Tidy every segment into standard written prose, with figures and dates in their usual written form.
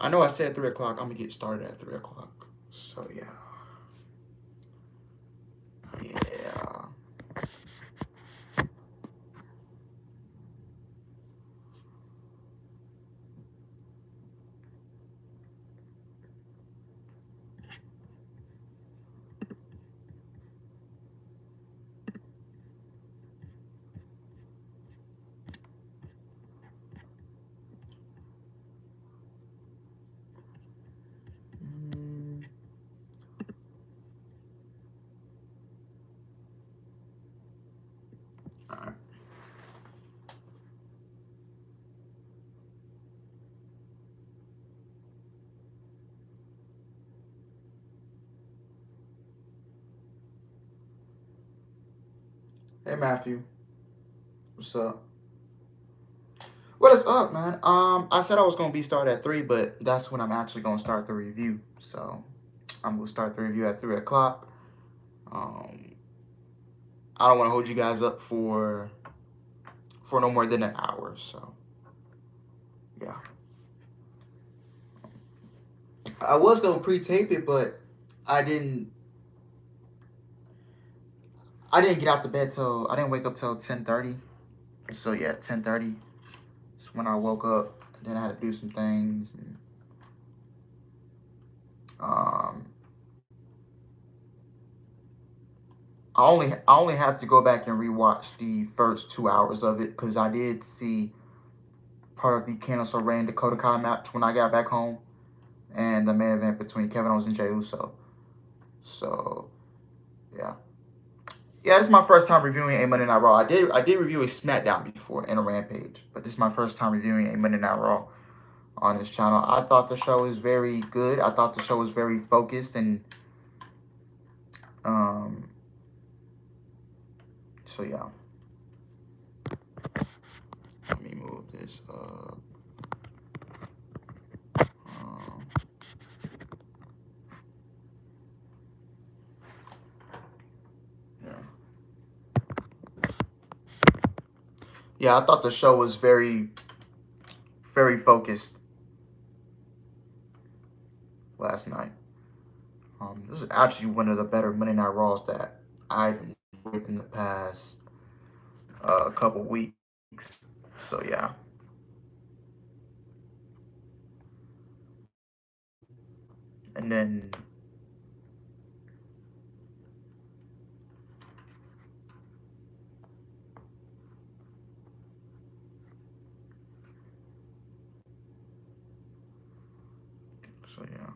I know I said 3 o'clock. I'm gonna get started at 3 o'clock. So yeah. Yeah. Mm, all right. Hey Matthew, what's up? What is up, man? I said I was gonna be started at 3, but that's when I'm actually gonna start the review. So I'm gonna start the review at 3 o'clock. Um, I don't want to hold you guys up for no more than an hour. So yeah, I was gonna pre-tape it, but I didn't. I didn't get out the bed till I didn't wake up till 10:30. So yeah, 10:30 is when I woke up. And then I had to do some things. And, um, I only had to go back and rewatch the first 2 hours of it because I did see part of the Candice LeRae Dakota Kai match when I got back home, and the main event between Kevin Owens and Jey Uso. So yeah, yeah, this is my first time reviewing a Monday Night Raw. I did review a SmackDown before and a Rampage, but this is my first time reviewing a Monday Night Raw on this channel. I thought the show was very good. I thought the show was very focused and um. So yeah, let me move this up. Um, yeah. Yeah, I thought the show was very, very focused last night. This is actually one of the better Monday Night Raws that I've enjoyed in the past couple weeks. So yeah, and then so yeah.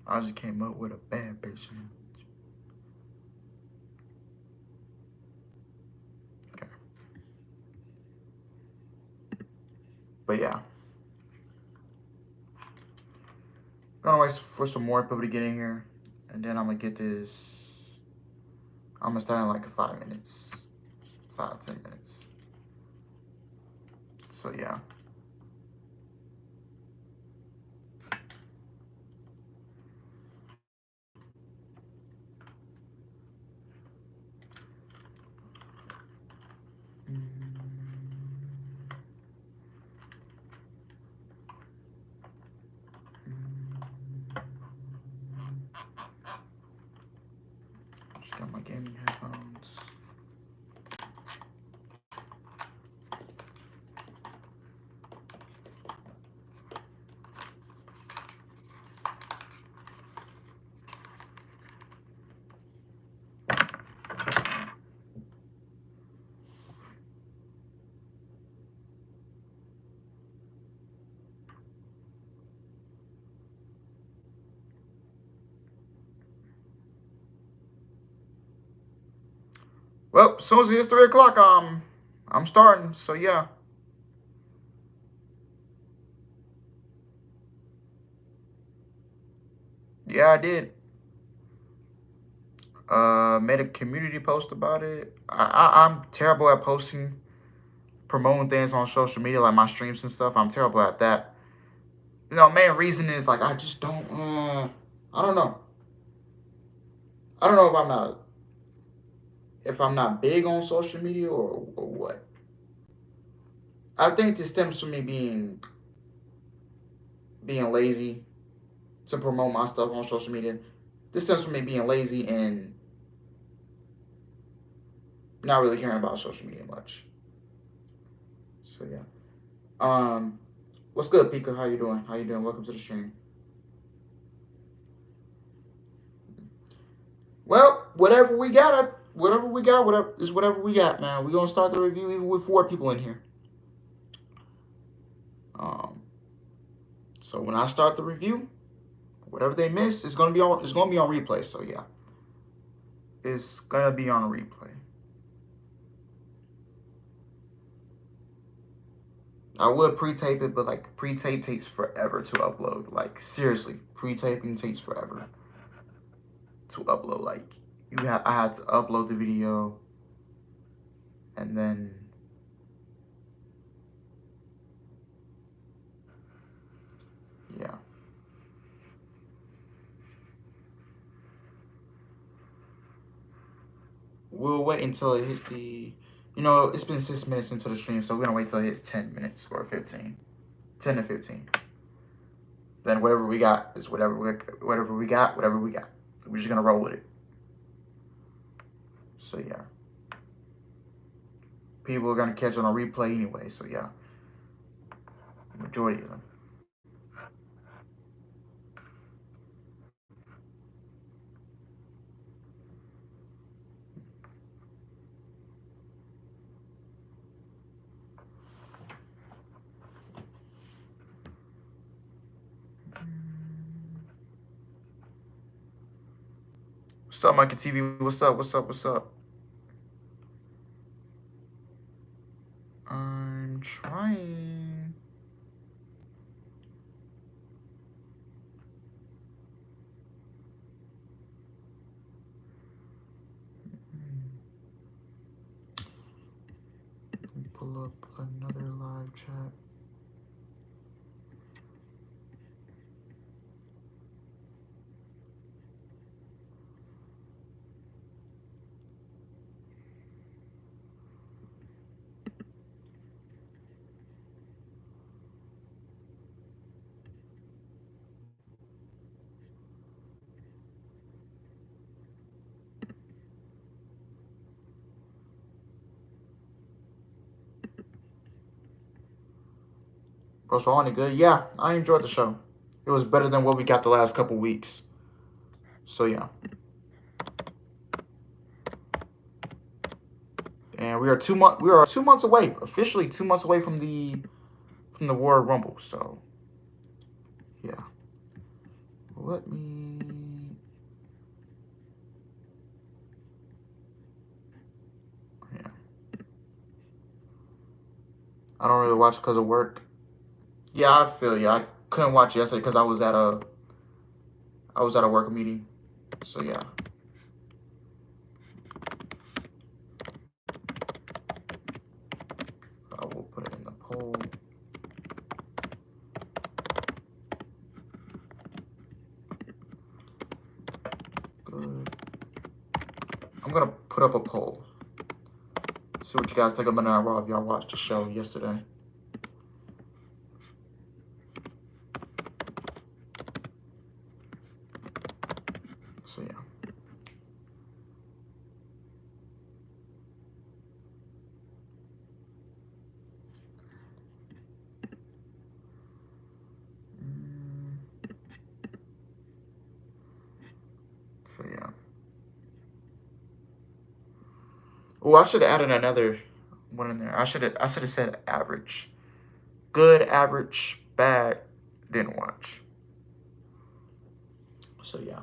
I just came up with a bad bitch. Okay, but yeah, gonna wait for some more people to get in here, and then I'm gonna get this. I'm gonna start in like 5 minutes, 5-10 minutes. So yeah. Just got my gaming headphones. Well, as soon as it's 3 o'clock, I'm starting. So yeah. Yeah, I did. Made a community post about it. I'm terrible at posting, promoting things on social media, like my streams and stuff. I'm terrible at that. Main reason is like I just don't. I don't know. I don't know if I'm not. if I'm not big on social media or what. I think this stems from me being lazy to promote my stuff on social media. This stems from me being lazy and not really caring about social media much. So yeah. Um, what's good, Pika? How you doing? How you doing? Welcome to the stream. Well, whatever we got, whatever we got, man. We gonna start the review even with 4 people in here. Um, so when I start the review, whatever they miss is gonna be on. It's gonna be on replay. So yeah, it's gonna be on replay. I would pre-tape it, but like pre-tape takes forever to upload. Like seriously, pre-taping takes forever to upload. Like I had to upload the video, and then yeah. We'll wait until it hits the. It's been 6 minutes into the stream, so we're gonna wait till it hits 10 minutes or 15, 10 to 15. Then whatever we got is whatever we got. We're just gonna roll with it. So yeah, people are gonna catch on a replay anyway. So yeah, majority of them. What's up, Mikey TV? What's up? What's up? What's up? I'm trying. Let me pull up another live chat. Bro, so only good. Yeah, I enjoyed the show. It was better than what we got the last couple weeks. So yeah. And we are 2 months away, officially 2 months away from the Royal Rumble. So yeah. Let me yeah. I don't really watch because of work. Yeah, I feel you. I couldn't watch yesterday because I was at a work meeting. So yeah. I will put it in the poll. Good. I'm gonna put up a poll. See what you guys think of Monday Night Raw if y'all watched the show yesterday. So yeah. So yeah. Oh, I should have added another one in there. I should have said average. Good, average, bad, didn't watch. So yeah.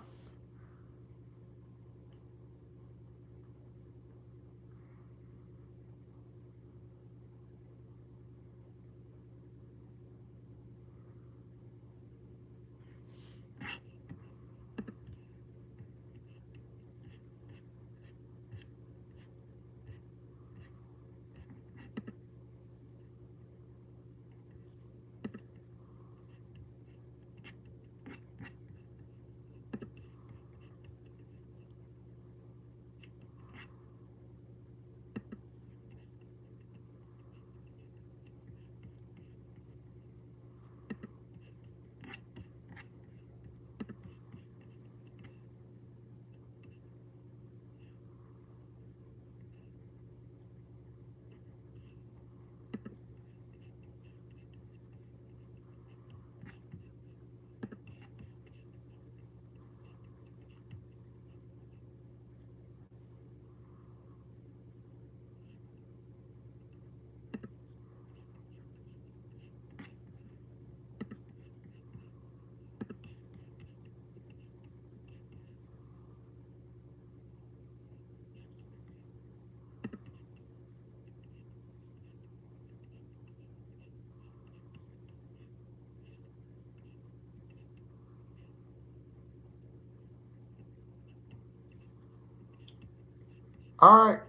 All right,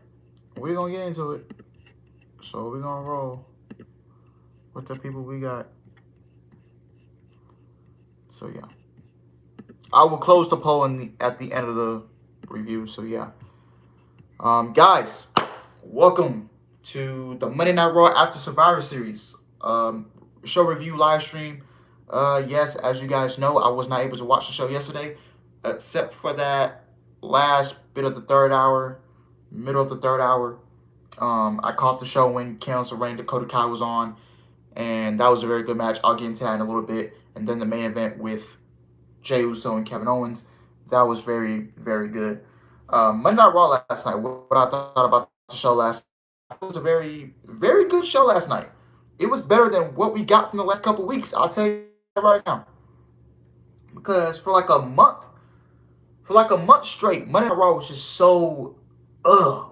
we're gonna get into it. So we're gonna roll with the people we got. So yeah, I will close the poll at the end of the review. So yeah, guys, welcome to the Monday Night Raw After Survivor Series show review live stream. Yes, as you guys know, I was not able to watch the show yesterday, except for that last bit of the third hour, middle of the third hour. I caught the show when Candice LeRae and Dakota Kai was on, and that was a very good match. I'll get into that in a little bit. And then the main event with Jey Uso and Kevin Owens, that was very, very good. Monday Night Raw last night, what I thought about the show last night, it was a very, very good show last night. It was better than what we got from the last couple weeks. I'll tell you right now. Because for like a month straight, Monday Night Raw was just so,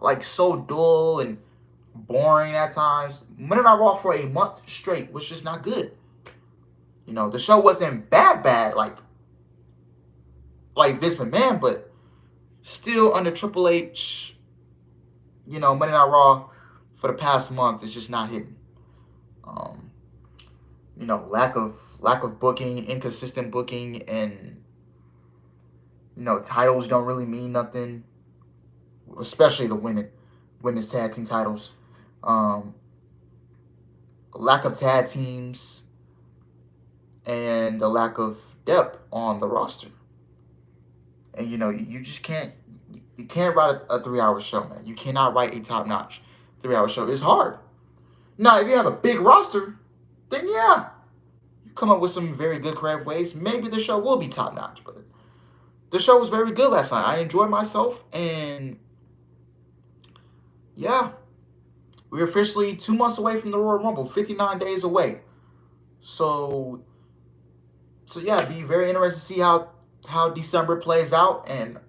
like so dull and boring at times. Monday Night Raw for a month straight was just not good. You know, the show wasn't bad like Vince McMahon, but still under Triple H. You know, Monday Night Raw for the past month is just not hitting. Um, you know, lack of booking, inconsistent booking, and you know, titles don't really mean nothing, especially the women's tag team titles. Um, lack of tag teams and the lack of depth on the roster. And you know, you just can't write a 3 hour show, man. You cannot write a top notch 3 hour show. It's hard. Now, if you have a big roster, then yeah, you come up with some very good creative ways. Maybe the show will be top notch. But the show was very good last night. I enjoyed myself, and yeah, we're officially 2 months away from the Royal Rumble, 59 days away. So yeah, it'd be very interesting to see how December plays out and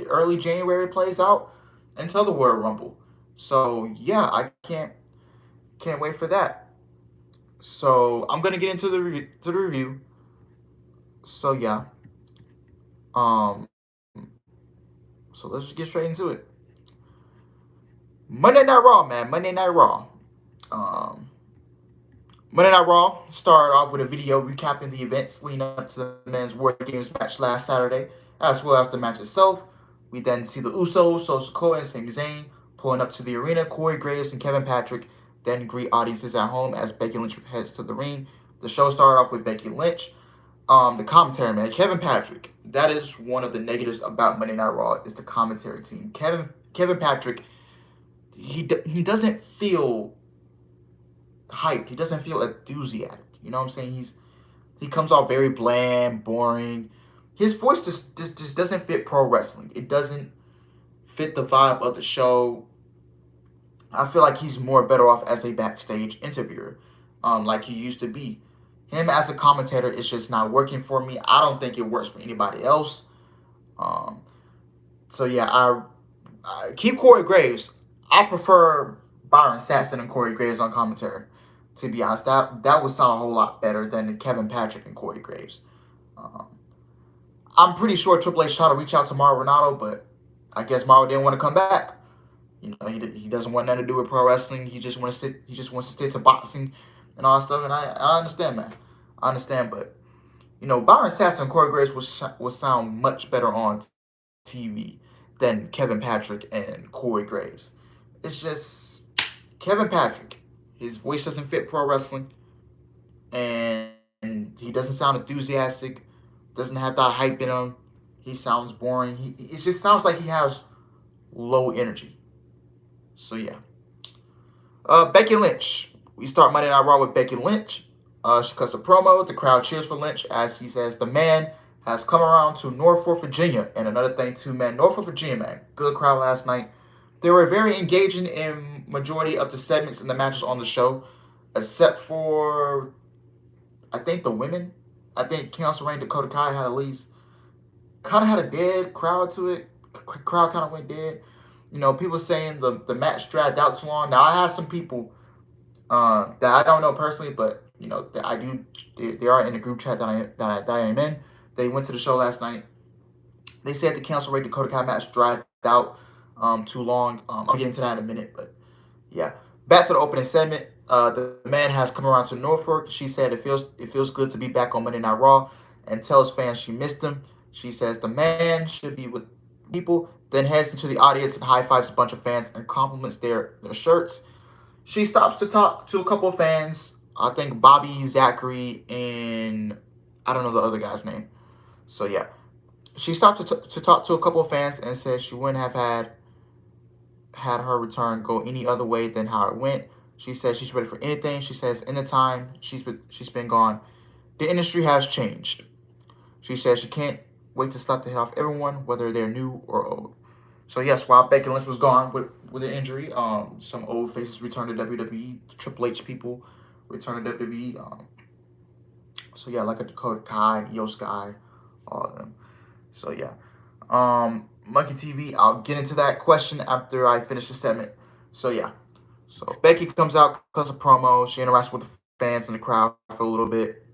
early January plays out until the Royal Rumble. So yeah, I can't wait for that. So I'm gonna get into the review. So yeah, um, so let's just get straight into it. Monday Night Raw, man. Monday Night Raw. Um, Monday Night Raw started off with a video recapping the events leading up to the men's WarGames match last Saturday, as well as the match itself. We then see the Usos, Sikoa, and Sami Zayn pulling up to the arena. Corey Graves and Kevin Patrick then greet audiences at home as Becky Lynch heads to the ring. The show started off with Becky Lynch. The commentary, man, Kevin Patrick. That is one of the negatives about Monday Night Raw is the commentary team. Kevin Patrick, he doesn't feel hyped. He doesn't feel enthusiastic. You know what I'm saying? He comes off very bland, boring. His voice just doesn't fit pro wrestling. It doesn't fit the vibe of the show. I feel like he's more better off as a backstage interviewer, like he used to be. Him as a commentator is just not working for me. I don't think it works for anybody else. Um, so yeah, I keep Corey Graves. I prefer Byron Saxton and Corey Graves on commentary. To be honest, that would sound a whole lot better than Kevin Patrick and Corey Graves. Um, I'm pretty sure Triple H tried to reach out to Mauro Ranallo, but I guess Mauro didn't want to come back. You know, he doesn't want nothing to do with pro wrestling. He just wants to stick to boxing and all that stuff. And I understand, man. I understand, but you know, Byron Saxton and Corey Graves will sound much better on TV than Kevin Patrick and Corey Graves. It's just Kevin Patrick. His voice doesn't fit pro wrestling, and he doesn't sound enthusiastic. Doesn't have that hype in him. He sounds boring. It just sounds like he has low energy. So yeah. Becky Lynch. We start Monday Night Raw with Becky Lynch. She cuts a promo. The crowd cheers for Lynch as he says the man has come around to Norfolk, Virginia. And another thing too, man, Norfolk, Virginia, man. Good crowd last night. They were very engaging in majority of the segments and the matches on the show, except for, I think, the women. I think Candice LeRae and Dakota Kai had at least kind of had a dead crowd to it. Crowd kind of went dead. You know, people saying the match dragged out too long. Now, I have some people that I don't know personally, but you know that I do. They are in the group chat that I am in. They went to the show last night. They said the Candice LeRae Dakota Kai match dragged out. too long. I'll get into that in a minute, but yeah. Back to the opening segment. The man has come around to Norfolk. She said it feels good to be back on Monday Night Raw, and tells fans she missed him. She says the man should be with people. Then heads into the audience and high fives a bunch of fans and compliments their shirts. She stops to talk to a couple of fans. I think Bobby, Zachary, and I don't know the other guy's name. So yeah, she stopped to talk to a couple of fans and says she wouldn't have had her return go any other way than how it went. She says she's ready for anything. She says in the time she's been gone, the industry has changed. She says she can't wait to slap the head off everyone, whether they're new or old. So yes, while Becky Lynch was gone with an injury, some old faces returned to WWE. The Triple H people returned to WWE. So yeah, like a Dakota Kai and Io Sky, all of them. So yeah, Monkey TV. I'll get into that question after I finish the segment. So yeah, so Becky comes out, cuts a promo. She interacts with the fans in the crowd for a little bit.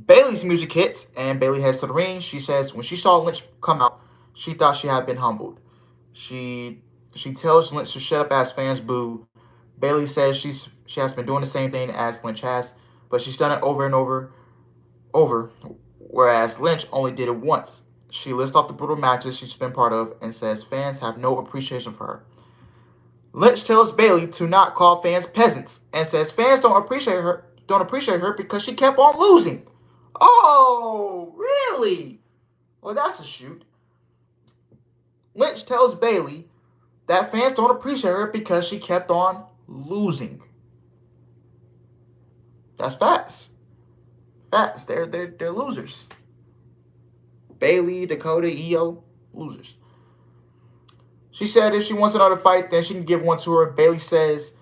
Bayley's music hits, and Bayley heads to the ring. She says when she saw Lynch come out, she thought she had been humbled. She she tells Lynch to shut up as fans boo. Bayley says she has been doing the same thing as Lynch has, but she's done it over and over, whereas Lynch only did it once. She lists off the brutal matches she's been part of and says fans have no appreciation for her. Lynch tells Bayley to not call fans peasants and says fans don't appreciate her because she kept on losing. Oh, really? Well, that's a shoot. Lynch tells Bayley that fans don't appreciate her because she kept on losing. That's facts. Facts. They're losers. Bayley, Dakota, Io, losers. She said if she wants another fight, then she can give one to her. Bayley says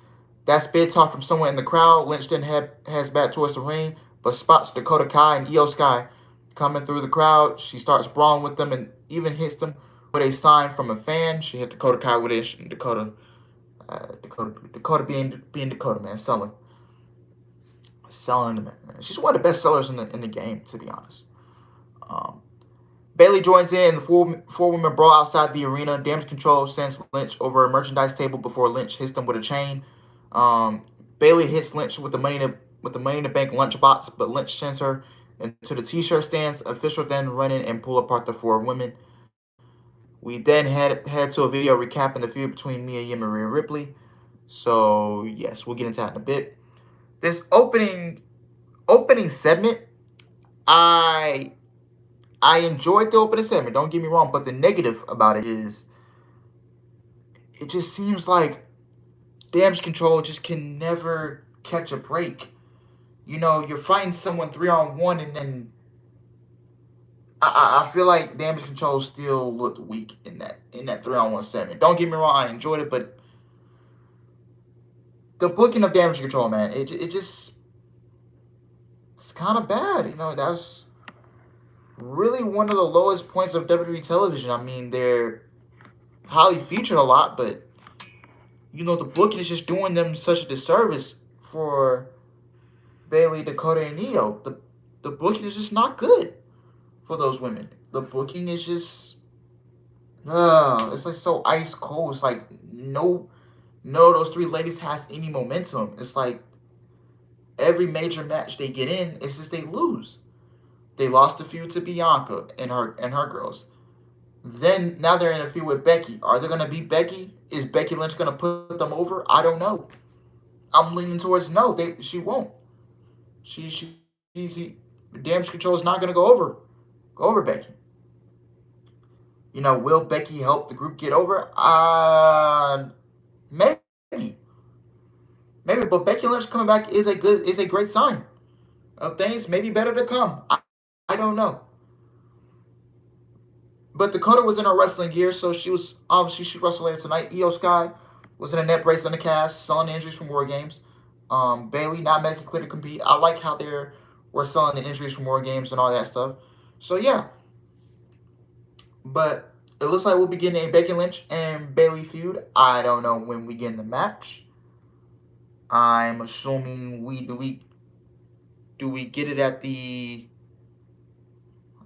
that spit talk from someone in the crowd. Lynch then heads back towards the ring, but spots Dakota Kai and Io Sky coming through the crowd. She starts brawling with them and even hits them with a sign from a fan. She hit Dakota Kai with it. Dakota being Dakota, man, selling the man. She's one of the best sellers in the game, to be honest. Um, Bayley joins in the four-woman brawl outside the arena. Damage Control sends Lynch over a merchandise table before Lynch hits them with a chain. Bayley hits Lynch with the Money in the Bank lunchbox, but Lynch sends her into the T-shirt stands. Official then run in and pull apart the four women. We then head to a video recapping the feud between Mia Yim and Rhea Ripley. So yes, we'll get into that in a bit. This opening segment, I enjoyed the opening segment. Don't get me wrong, but the negative about it is it just seems like Damage Control just can never catch a break. You know, you're fighting someone 3-on-1, and then I feel like Damage Control still looked weak in that 3-on-1 segment. Don't get me wrong, I enjoyed it, but the booking of Damage Control, man, it's kind of bad. You know, that's really one of the lowest points of WWE television. I mean, they're highly featured a lot, but you know, the booking is just doing them such a disservice for Bayley, Dakota, and Io. The booking is just not good for those women. The booking is just it's like so ice cold. It's like no those three ladies has any momentum. It's like every major match they get in, it's just they lose. They lost the feud to Bianca and her girls. Then now they're in a feud with Becky. Are they gonna beat Becky? Is Becky Lynch gonna put them over? I don't know. I'm leaning towards no. She won't. She Damage Control is not gonna go over Becky. You know, will Becky help the group get over? Maybe, but Becky Lynch coming back is a great sign of things maybe better to come. I don't know. But Dakota was in her wrestling gear, so she wrestle later tonight. Io Sky was in a net brace on the cast, selling the injuries from WarGames. Bayley not making clear to compete. I like how we're selling the injuries from WarGames and all that stuff. So yeah, but it looks like we'll be getting a Becky Lynch and Bayley feud. I don't know when we get in the match. I'm assuming do we get it at the?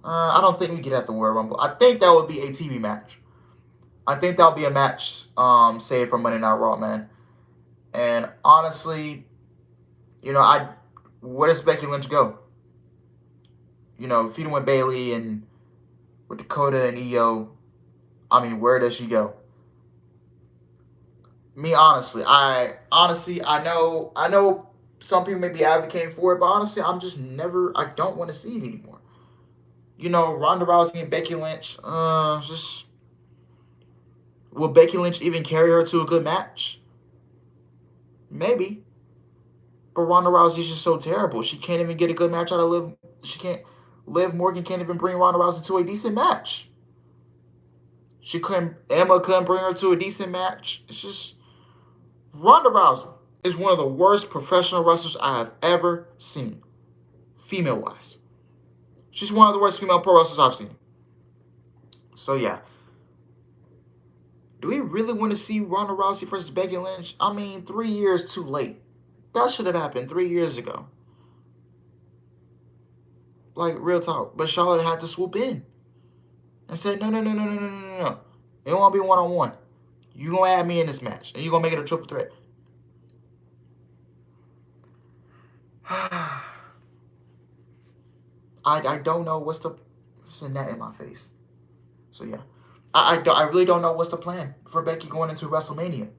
I don't think we get it at the Royal Rumble. I think that would be a TV match. I think that'll be a match saved for Monday Night Raw, man. And honestly, where does Becky Lynch go? Feuding with Bayley and with Dakota and Io. I mean, where does she go? Me, honestly, I know some people may be advocating for it, but honestly, I don't want to see it anymore. Ronda Rousey and Becky Lynch, just will Becky Lynch even carry her to a good match? Maybe. But Ronda Rousey is just so terrible. She can't even get a good match out of Liv. She can't. Liv Morgan can't even bring Ronda Rousey to a decent match. Emma couldn't bring her to a decent match. It's just, Ronda Rousey is one of the worst professional wrestlers I have ever seen, female-wise. She's one of the worst female pro wrestlers I've seen. So yeah. Do we really want to see Ronda Rousey versus Becky Lynch? I mean, 3 years too late. That should have happened 3 years ago. Like, real talk. But Charlotte had to swoop in and said, no. It won't be one-on-one. You gonna add me in this match, and you gonna make it a triple threat. I don't know what's the net in my face. So yeah, I really don't know what's the plan for Becky going into WrestleMania.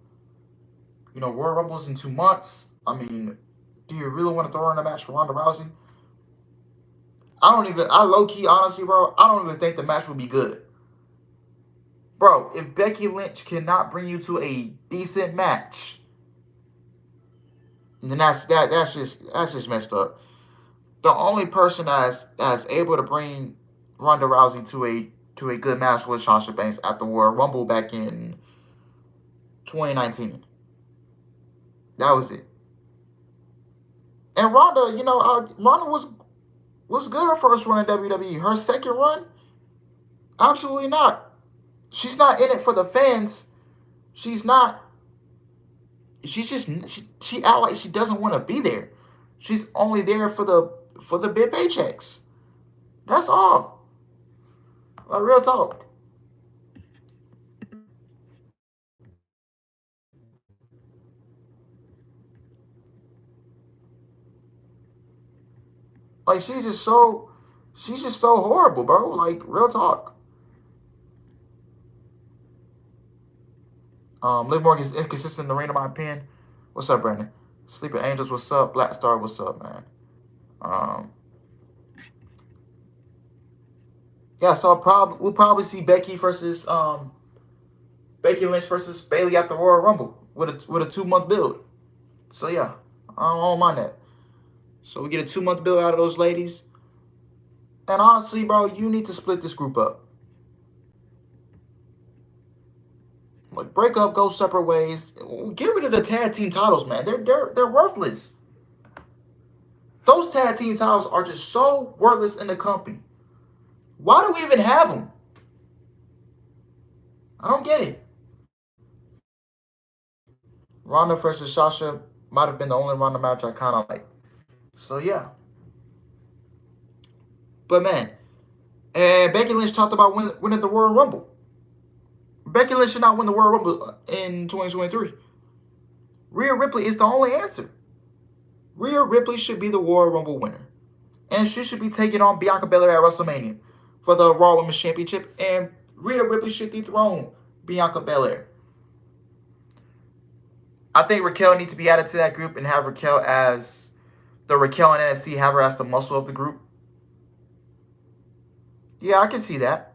Royal Rumble's in 2 months. I mean, do you really want to throw her in a match for Ronda Rousey? I low-key, honestly, bro, I don't even think the match would be good. Bro, if Becky Lynch cannot bring you to a decent match, then that's just messed up. The only person that's able to bring Ronda Rousey to a good match was Sasha Banks at the Royal Rumble back in 2019. That was it. And Ronda, Ronda was good her first run in WWE. Her second run, absolutely not. She's not in it for the fans. She's not. She's just she act like she doesn't want to be there. She's only there for the big paychecks. That's all. Like, real talk. Like, she's just so horrible, bro. Like, real talk. Liv Morgan is inconsistent in the ring, in my opinion. What's up, Brandon? Sleeping Angels, what's up? Black Star, what's up, man? Yeah, so we'll probably see Becky Lynch versus Bayley at the Royal Rumble with a 2-month build. So yeah, I don't mind that. So we get a 2-month build out of those ladies. And honestly, bro, you need to split this group up. Like, break up, go separate ways. Get rid of the tag team titles, man. They're worthless. Those tag team titles are just so worthless in the company. Why do we even have them? I don't get it. Ronda versus Sasha might have been the only Ronda match I kind of like. So yeah. But man, Becky Lynch talked about winning the Royal Rumble. Becky Lynch should not win the Royal Rumble in 2023. Rhea Ripley is the only answer. Rhea Ripley should be the Royal Rumble winner. And she should be taking on Bianca Belair at WrestleMania for the Raw Women's Championship. And Rhea Ripley should dethrone Bianca Belair. I think Raquel needs to be added to that group and have Raquel as the Raquel in NXT, have her as the muscle of the group. Yeah, I can see that.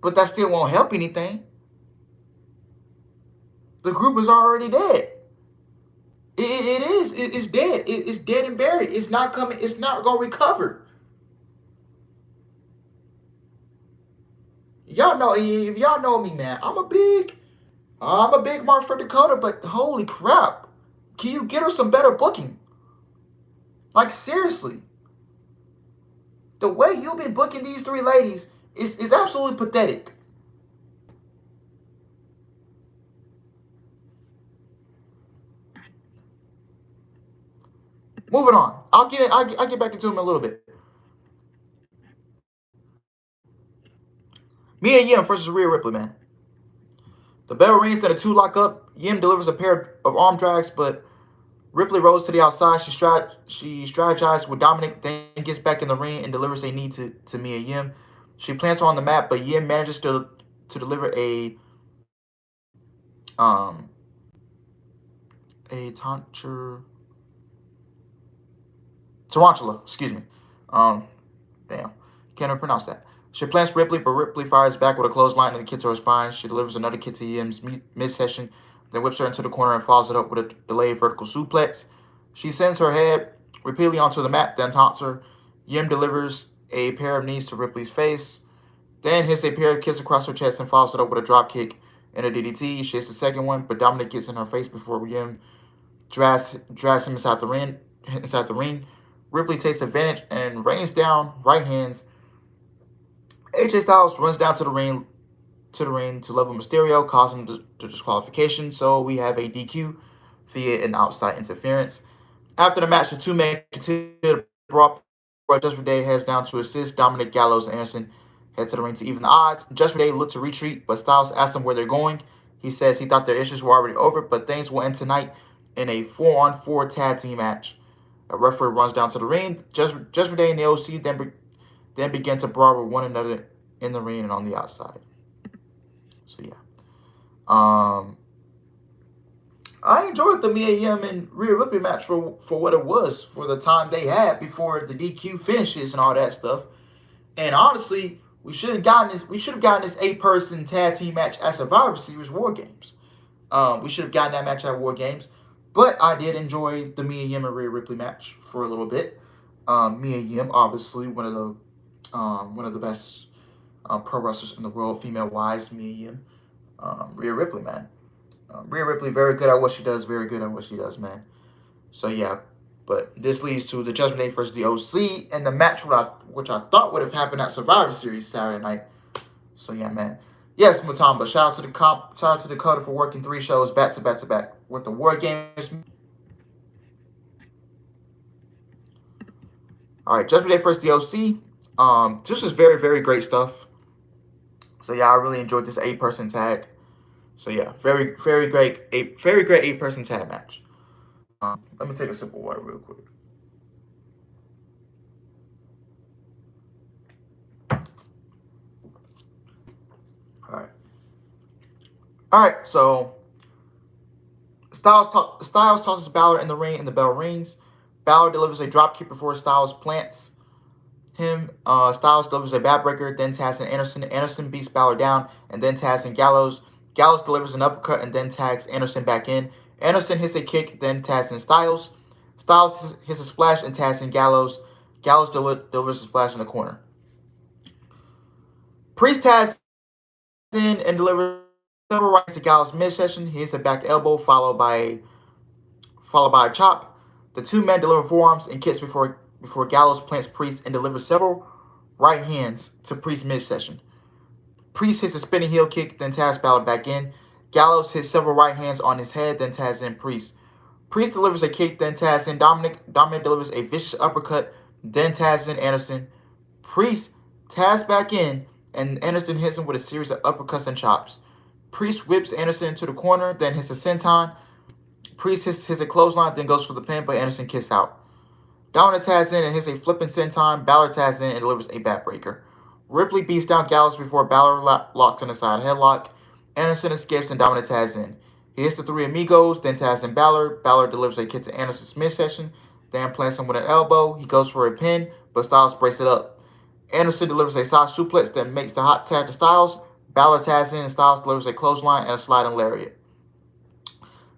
But that still won't help anything. The group is already dead. It is. It's dead. It's dead and buried. It's not coming. It's not going to recover. Y'all know, if y'all know me, man, I'm a big mark for Dakota, but holy crap. Can you get her some better booking? Like, seriously. The way you've been booking these 3 ladies is absolutely pathetic. Moving on. I'll get back into them in a little bit. Mia Yim versus Rhea Ripley, man. The bell rings and the two lock up. Yim delivers a pair of arm drags, but Ripley rolls to the outside. She strategizes with Dominic, then gets back in the ring and delivers a knee to Mia Yim. She plants her on the mat, but Yim manages to deliver um a tarantula, excuse me. Damn, can't even pronounce that. She plants Ripley, but Ripley fires back with a clothesline and a kick to her spine. She delivers another kick to Yim's midsection, then whips her into the corner and follows it up with a delayed vertical suplex. She sends her head repeatedly onto the mat, then taunts her. Yim delivers a pair of knees to Ripley's face, then hits a pair of kicks across her chest and follows it up with a drop kick and a DDT. She hits the second one, but Dominic gets in her face before Yim drags him inside the ring. Ripley takes advantage and rains down right hands. AJ Styles runs down to the ring to level Mysterio, causing the disqualification. So we have a DQ via an outside interference. After the match, the two men continue to brawl. Judgment Day heads down to assist. Dominic, Gallows, and Anderson head to the ring to even the odds. Judgment Day look to retreat, but Styles asks them where they're going. He says he thought their issues were already over, but things will end tonight in a 4-on-4 tag team match. A referee runs down to the ring. Judgment Day and the OC then begin to brawl with one another in the ring and on the outside. So yeah, I enjoyed the Mia Yim and Rhea Ripley match for what it was, for the time they had before the DQ finishes and all that stuff. And honestly, we should have gotten this 8-person tag team match at Survivor Series WarGames. We should have gotten that match at WarGames. But I did enjoy the Mia Yim and Rhea Ripley match for a little bit. Mia Yim, obviously one of the best pro wrestlers in the world, female-wise. Mia Yim, Rhea Ripley, man. Rhea Ripley, very good at what she does. Very good at what she does, man. So yeah, but this leads to the Judgment Day versus the OC and the match which I thought would have happened at Survivor Series Saturday night. So yeah, man. Yes, Mutamba. Shout out to Dakota for working 3 shows back to back with the WarGames. All right, Judgment Day versus the OC. This was very, very great stuff. So yeah, I really enjoyed this 8-person tag. So yeah, very, very great 8-person tag match. Let me take a sip of water real quick. All right, so Styles tosses Balor in the ring, and the bell rings. Balor delivers a dropkick before Styles plants him. Styles delivers a backbreaker, then tags in Anderson. Anderson beats Balor down, and then tags in Gallows. Gallows delivers an uppercut and then tags Anderson back in. Anderson hits a kick, then tags in Styles. Styles hits a splash and tags in Gallows. Gallows delivers a splash in the corner. Priest tags in and delivers several rights to Gallows midsection. He hits a back elbow followed by a chop. The two men deliver forearms and kicks before Gallows plants Priest and delivers several right hands to Priest midsection. Priest hits a spinning heel kick, then tags Balor back in. Gallows hits several right hands on his head, then tags in Priest. Priest delivers a kick, then tags in Dominic. Dominic delivers a vicious uppercut, then tags in Anderson. Priest tags back in, and Anderson hits him with a series of uppercuts and chops. Priest whips Anderson into the corner, then hits a senton. Priest hits a clothesline, then goes for the pin, but Anderson kicks out. Dominic tags in and hits a flipping senton. Balor tags in and delivers a backbreaker. Ripley beats down Gallows before Balor locks in a side headlock. Anderson escapes and Dominic tags in. He hits the 3 Amigos, then tags in Balor. Balor delivers a kick to Anderson's midsection, then plants him with an elbow. He goes for a pin, but Styles breaks it up. Anderson delivers a side suplex that makes the hot tag to Styles. Balor tags in and Styles delivers a clothesline and a sliding lariat.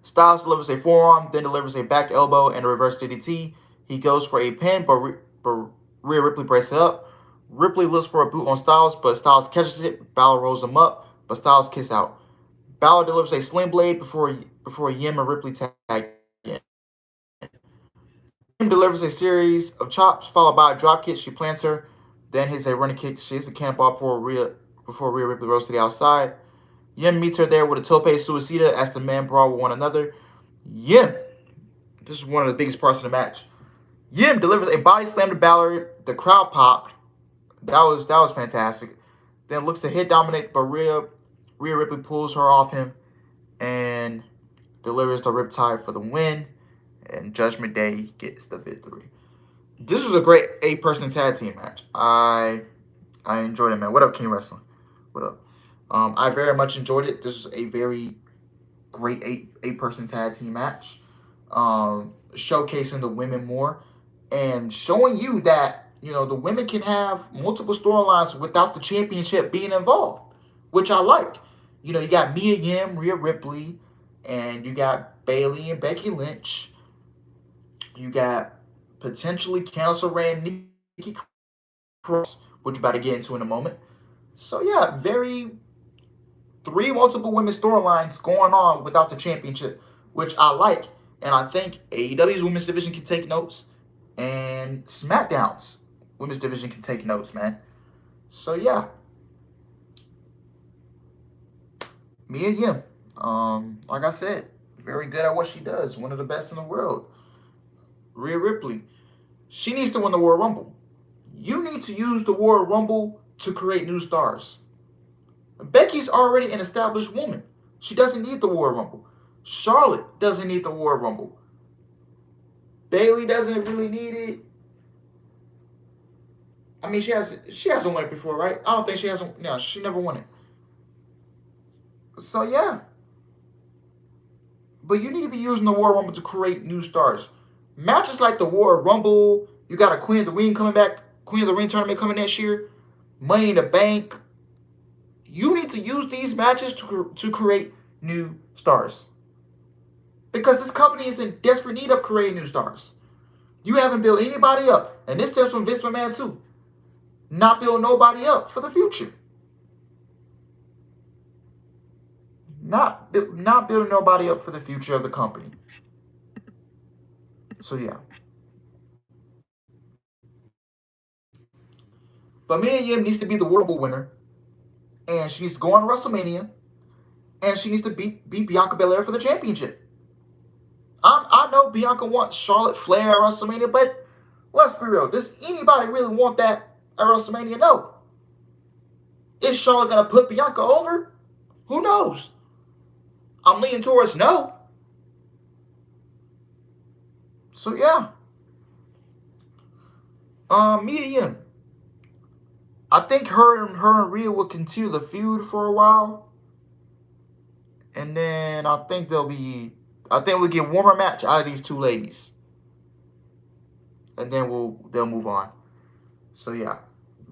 Styles delivers a forearm, then delivers a back elbow and a reverse DDT. He goes for a pin, but Rhea Ripley breaks it up. Ripley looks for a boot on Styles, but Styles catches it. Balor rolls him up, but Styles kicks out. Balor delivers a sling blade before Yim and Ripley tag in. Yim delivers a series of chops, followed by a drop kick. She plants her, then hits a running kick. She hits a cannonball before Rhea Ripley rolls to the outside. Yim meets her there with a tope suicida as the men brawl with one another. Yim, this is one of the biggest parts of the match. Yim delivers a body slam to Balor. The crowd popped. That was fantastic. Then looks to hit Dominic, but Rhea Ripley pulls her off him and delivers the Riptide for the win, and Judgment Day gets the victory. This was a great 8-person tag team match. I enjoyed it, man. What up, King Wrestling? What up? I very much enjoyed it. This was a very great eight-person tag team match, showcasing the women more and showing you that the women can have multiple storylines without the championship being involved, which I like. You got Mia Yim, Rhea Ripley, and you got Bayley and Becky Lynch. You got potentially Candice LeRae and Nikki Cross, which we're about to get into in a moment. So yeah, three multiple women storylines going on without the championship, which I like. And I think AEW's women's division can take notes, and SmackDown's women's division can take notes, man. So yeah, Mia Yim, like I said, very good at what she does. One of the best in the world. Rhea Ripley, she needs to win the Royal Rumble. You need to use the Royal Rumble to create new stars. Becky's already an established woman. She doesn't need the Royal Rumble. Charlotte doesn't need the Royal Rumble. Bayley doesn't really need it. I mean, she hasn't won it before, right? I don't think she hasn't. No, she never won it. So yeah. But you need to be using the Royal Rumble to create new stars. Matches like the Royal Rumble, you got a Queen of the Ring coming back, Queen of the Ring tournament coming next year, Money in the Bank. You need to use these matches to create new stars. Because this company is in desperate need of creating new stars. You haven't built anybody up. And this stems from Vince McMahon too. Not build nobody up for the future. Not building nobody up for the future of the company. So yeah. But Mia Yim needs to be the World Rumble winner. And she needs to go on WrestleMania. And she needs to beat Bianca Belair for the championship. I know Bianca wants Charlotte Flair at WrestleMania, but let's be real. Does anybody really want that at WrestleMania? No. Is Charlotte going to put Bianca over? Who knows? I'm leaning towards no. So yeah. Mia Yim. I think her and Rhea will continue the feud for a while. And then I think we'll get a warmer match out of these two ladies. And then they'll move on. So yeah.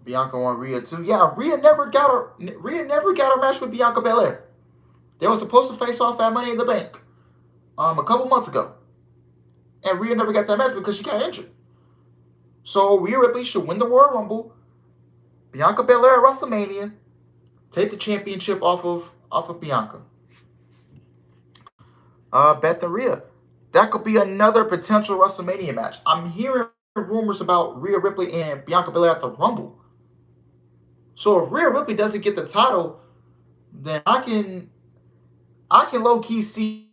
Bianca on Rhea too. Yeah, Rhea never got her match with Bianca Belair. They were supposed to face off at Money in the Bank a couple months ago. And Rhea never got that match because she got injured. So Rhea Ripley should win the Royal Rumble. Bianca Belair at WrestleMania. Take the championship off of Bianca. Beth and Rhea. That could be another potential WrestleMania match. I'm hearing rumors about Rhea Ripley and Bianca Belair at the Rumble. So if Rhea Ripley doesn't get the title, then I can low-key see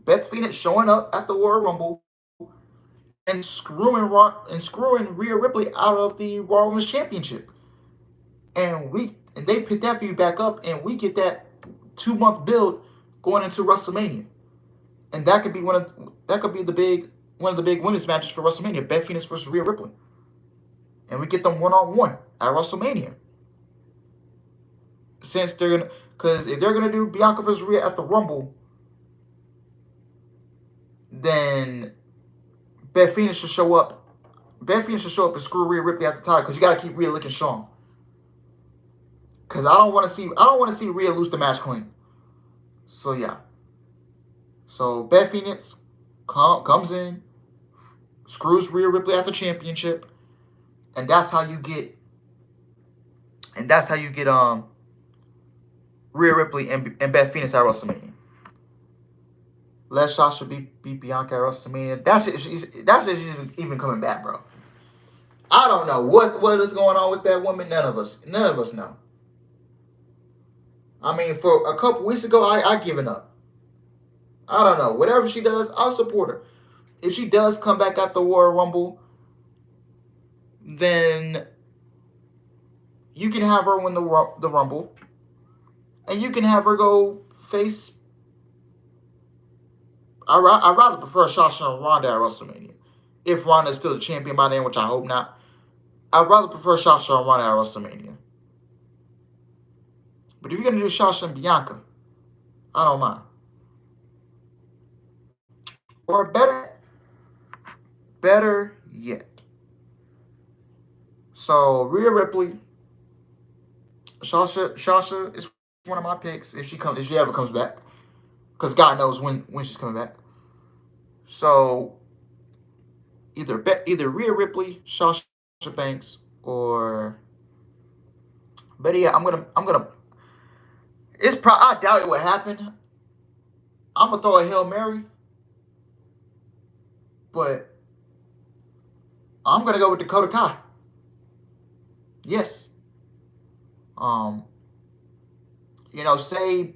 Beth Phoenix showing up at the Royal Rumble and screwing Rhea Ripley out of the Raw Women's Championship. And they pick that feud back up, and we get that 2-month build going into WrestleMania. And that could be one of the big women's matches for WrestleMania, Beth Phoenix versus Rhea Ripley. And we get them one-on-one at WrestleMania. Because if they're gonna do Bianca versus Rhea at the Rumble, then Beth Phoenix should show up. Beth Phoenix should show up and screw Rhea Ripley at the time, because you gotta keep Rhea looking strong. Because I don't want to see Rhea lose the match clean. So yeah. So Beth Phoenix comes in, screws Rhea Ripley at the championship, and that's how you get Rhea Ripley and Beth Phoenix at WrestleMania. Let Sasha beat Bianca at WrestleMania. That's it. She's even coming back, bro. I don't know what is going on with that woman. None of us know. I mean, for a couple weeks ago, I given up. I don't know. Whatever she does, I'll support her. If she does come back at the Royal Rumble, then you can have her win the Rumble. and you can have her go face. I'd rather prefer Sasha and Ronda at WrestleMania. If Ronda is still the champion by then, which I hope not, I'd rather prefer Sasha and Ronda at WrestleMania. But if you're gonna do Sasha and Bianca, I don't mind. Or better yet. So Rhea Ripley, Sasha is one of my picks if she ever comes back, because God knows when she's coming back. So either Rhea Ripley, Sasha Banks, or better yet, I'm gonna. I doubt it would happen. I'm gonna throw a Hail Mary, but I'm gonna go with Dakota Kai. Yes. Say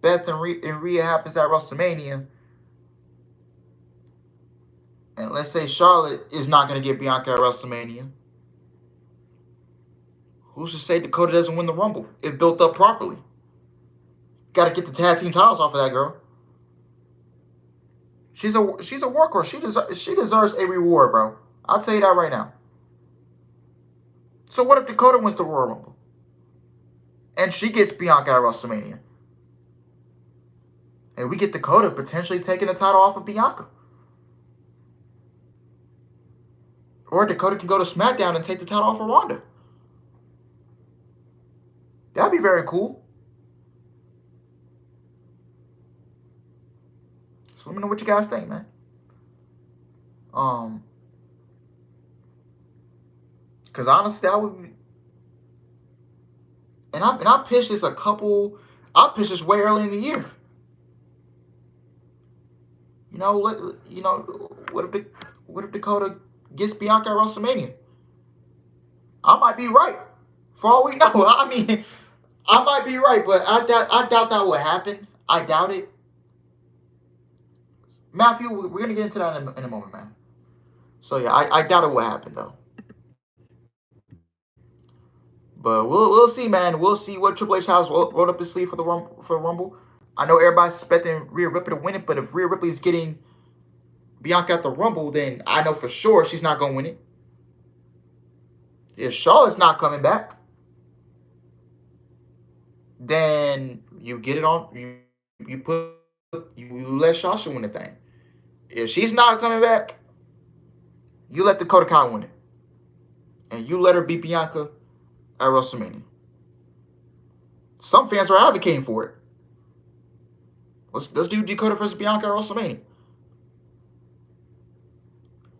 Beth and Rhea happens at WrestleMania, and let's say Charlotte is not going to get Bianca at WrestleMania. Who's to say Dakota doesn't win the Rumble if built up properly? Got to get the tag team titles off of that girl. She's a workhorse. She deserves a reward, bro. I'll tell you that right now. So what if Dakota wins the Royal Rumble? And she gets Bianca at WrestleMania. And we get Dakota potentially taking the title off of Bianca. Or Dakota can go to SmackDown and take the title off of Ronda. That'd be very cool. So let me know what you guys think, man. Because honestly, that would be. And I pitched this I pitched this way early in the year. What if Dakota gets Bianca at WrestleMania? I might be right. For all we know, I mean, I might be right, but I doubt that would happen. I doubt it. Matthew, we're gonna get into that in a moment, man. So yeah, I doubt it will happen though. But we'll see, man. We'll see what Triple H has rolled up his sleeve for the Rumble. I know everybody's expecting Rhea Ripley to win it, but if Rhea Ripley is getting Bianca at the Rumble, then I know for sure she's not gonna win it. If Charlotte's not coming back, then you get it on. You let Sasha win the thing. If she's not coming back, you let Dakota Kai win it, and you let her beat Bianca at WrestleMania. Some fans are advocating for it. Let's do Dakota versus Bianca at WrestleMania.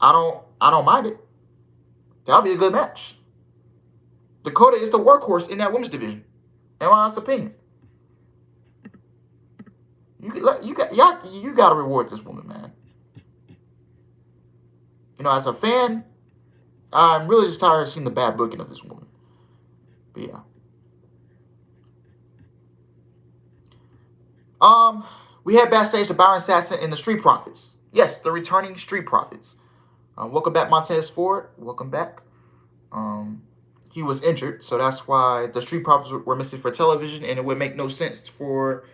I don't mind it. That'll be a good match. Dakota is the workhorse in that women's division, in my honest opinion. You got to reward this woman, man. As a fan, I'm really just tired of seeing the bad booking of this woman. But yeah. We head backstage to Byron Saxton and the Street Profits. Yes, the returning Street Profits. Welcome back, Montez Ford. Welcome back. He was injured, so that's why the Street Profits were missing for television, and it would make no sense for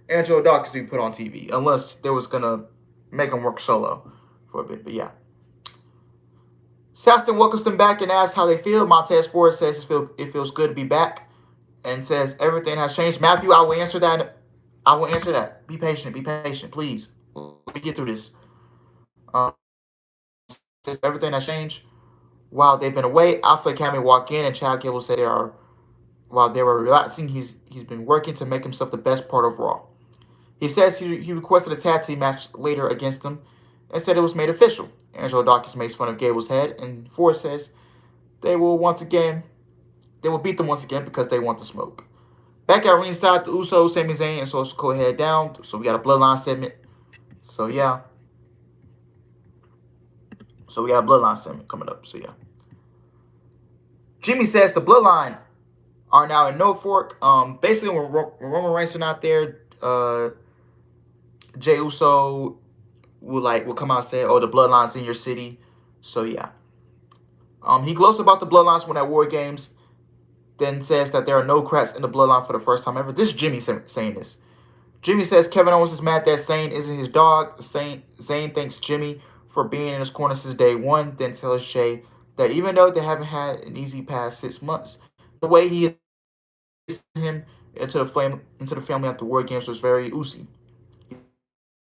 Angelo Dawkins to be put on TV unless they was gonna make him work solo for a bit. But yeah. Saxton welcomes them back and asks how they feel. Montez Ford says it feels good to be back and says everything has changed. Matthew, I will answer that. Be patient, please. Let me get through this. Says everything has changed. While they've been away, Alpha Academy walk in and Chad Gable said while they were relaxing, he's been working to make himself the best part of Raw. He says he requested a tag team match later against them and said it was made official. Angelo Dawkins makes fun of Gable's head, and Ford says they will beat them once again because they want the smoke. Back at ringside, the Usos, Sami Zayn, and Social Code head down. So we got a Bloodline segment. So yeah. So we got a Bloodline segment coming up. So yeah. Jimmy says the Bloodline are now in Norfolk. Basically, when Roman Reigns are not there, Jey Uso will come out and say, "Oh, the Bloodline's in your city." So yeah. He gloats about the Bloodlines when at WarGames. then says that there are no cracks in the bloodline for the first time ever. This is Jimmy saying this. Jimmy says Kevin Owens is mad that Zayn isn't his dog. Zayn thanks Jimmy for being in his corner since day one, then tells Jay that even though they haven't had an easy past 6 months, the way he is him into the family after WarGames was very oozy. He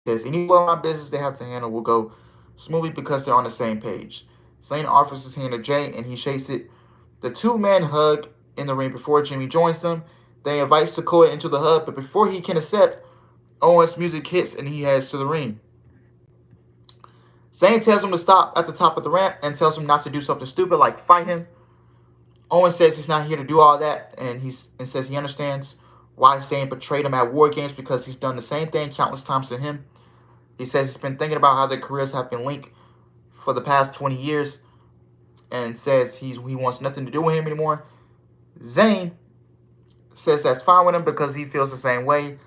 says any bloodline business they have to handle will go smoothly because they're on the same page. Zayn offers his hand to Jay and he shakes it. The two-man hug in the ring before Jimmy joins them. They invite Sikoa into the hug, but before he can accept, Owens' music hits and he heads to the ring. Zayn tells him to stop at the top of the ramp and tells him not to do something stupid like fight him. Owens says he's not here to do all that and says he understands why Zayn betrayed him at WarGames because he's done the same thing countless times to him. He says he's been thinking about how their careers have been linked for the past 20 years and says he wants nothing to do with him anymore. Zayn says that's fine with him because he feels the same way.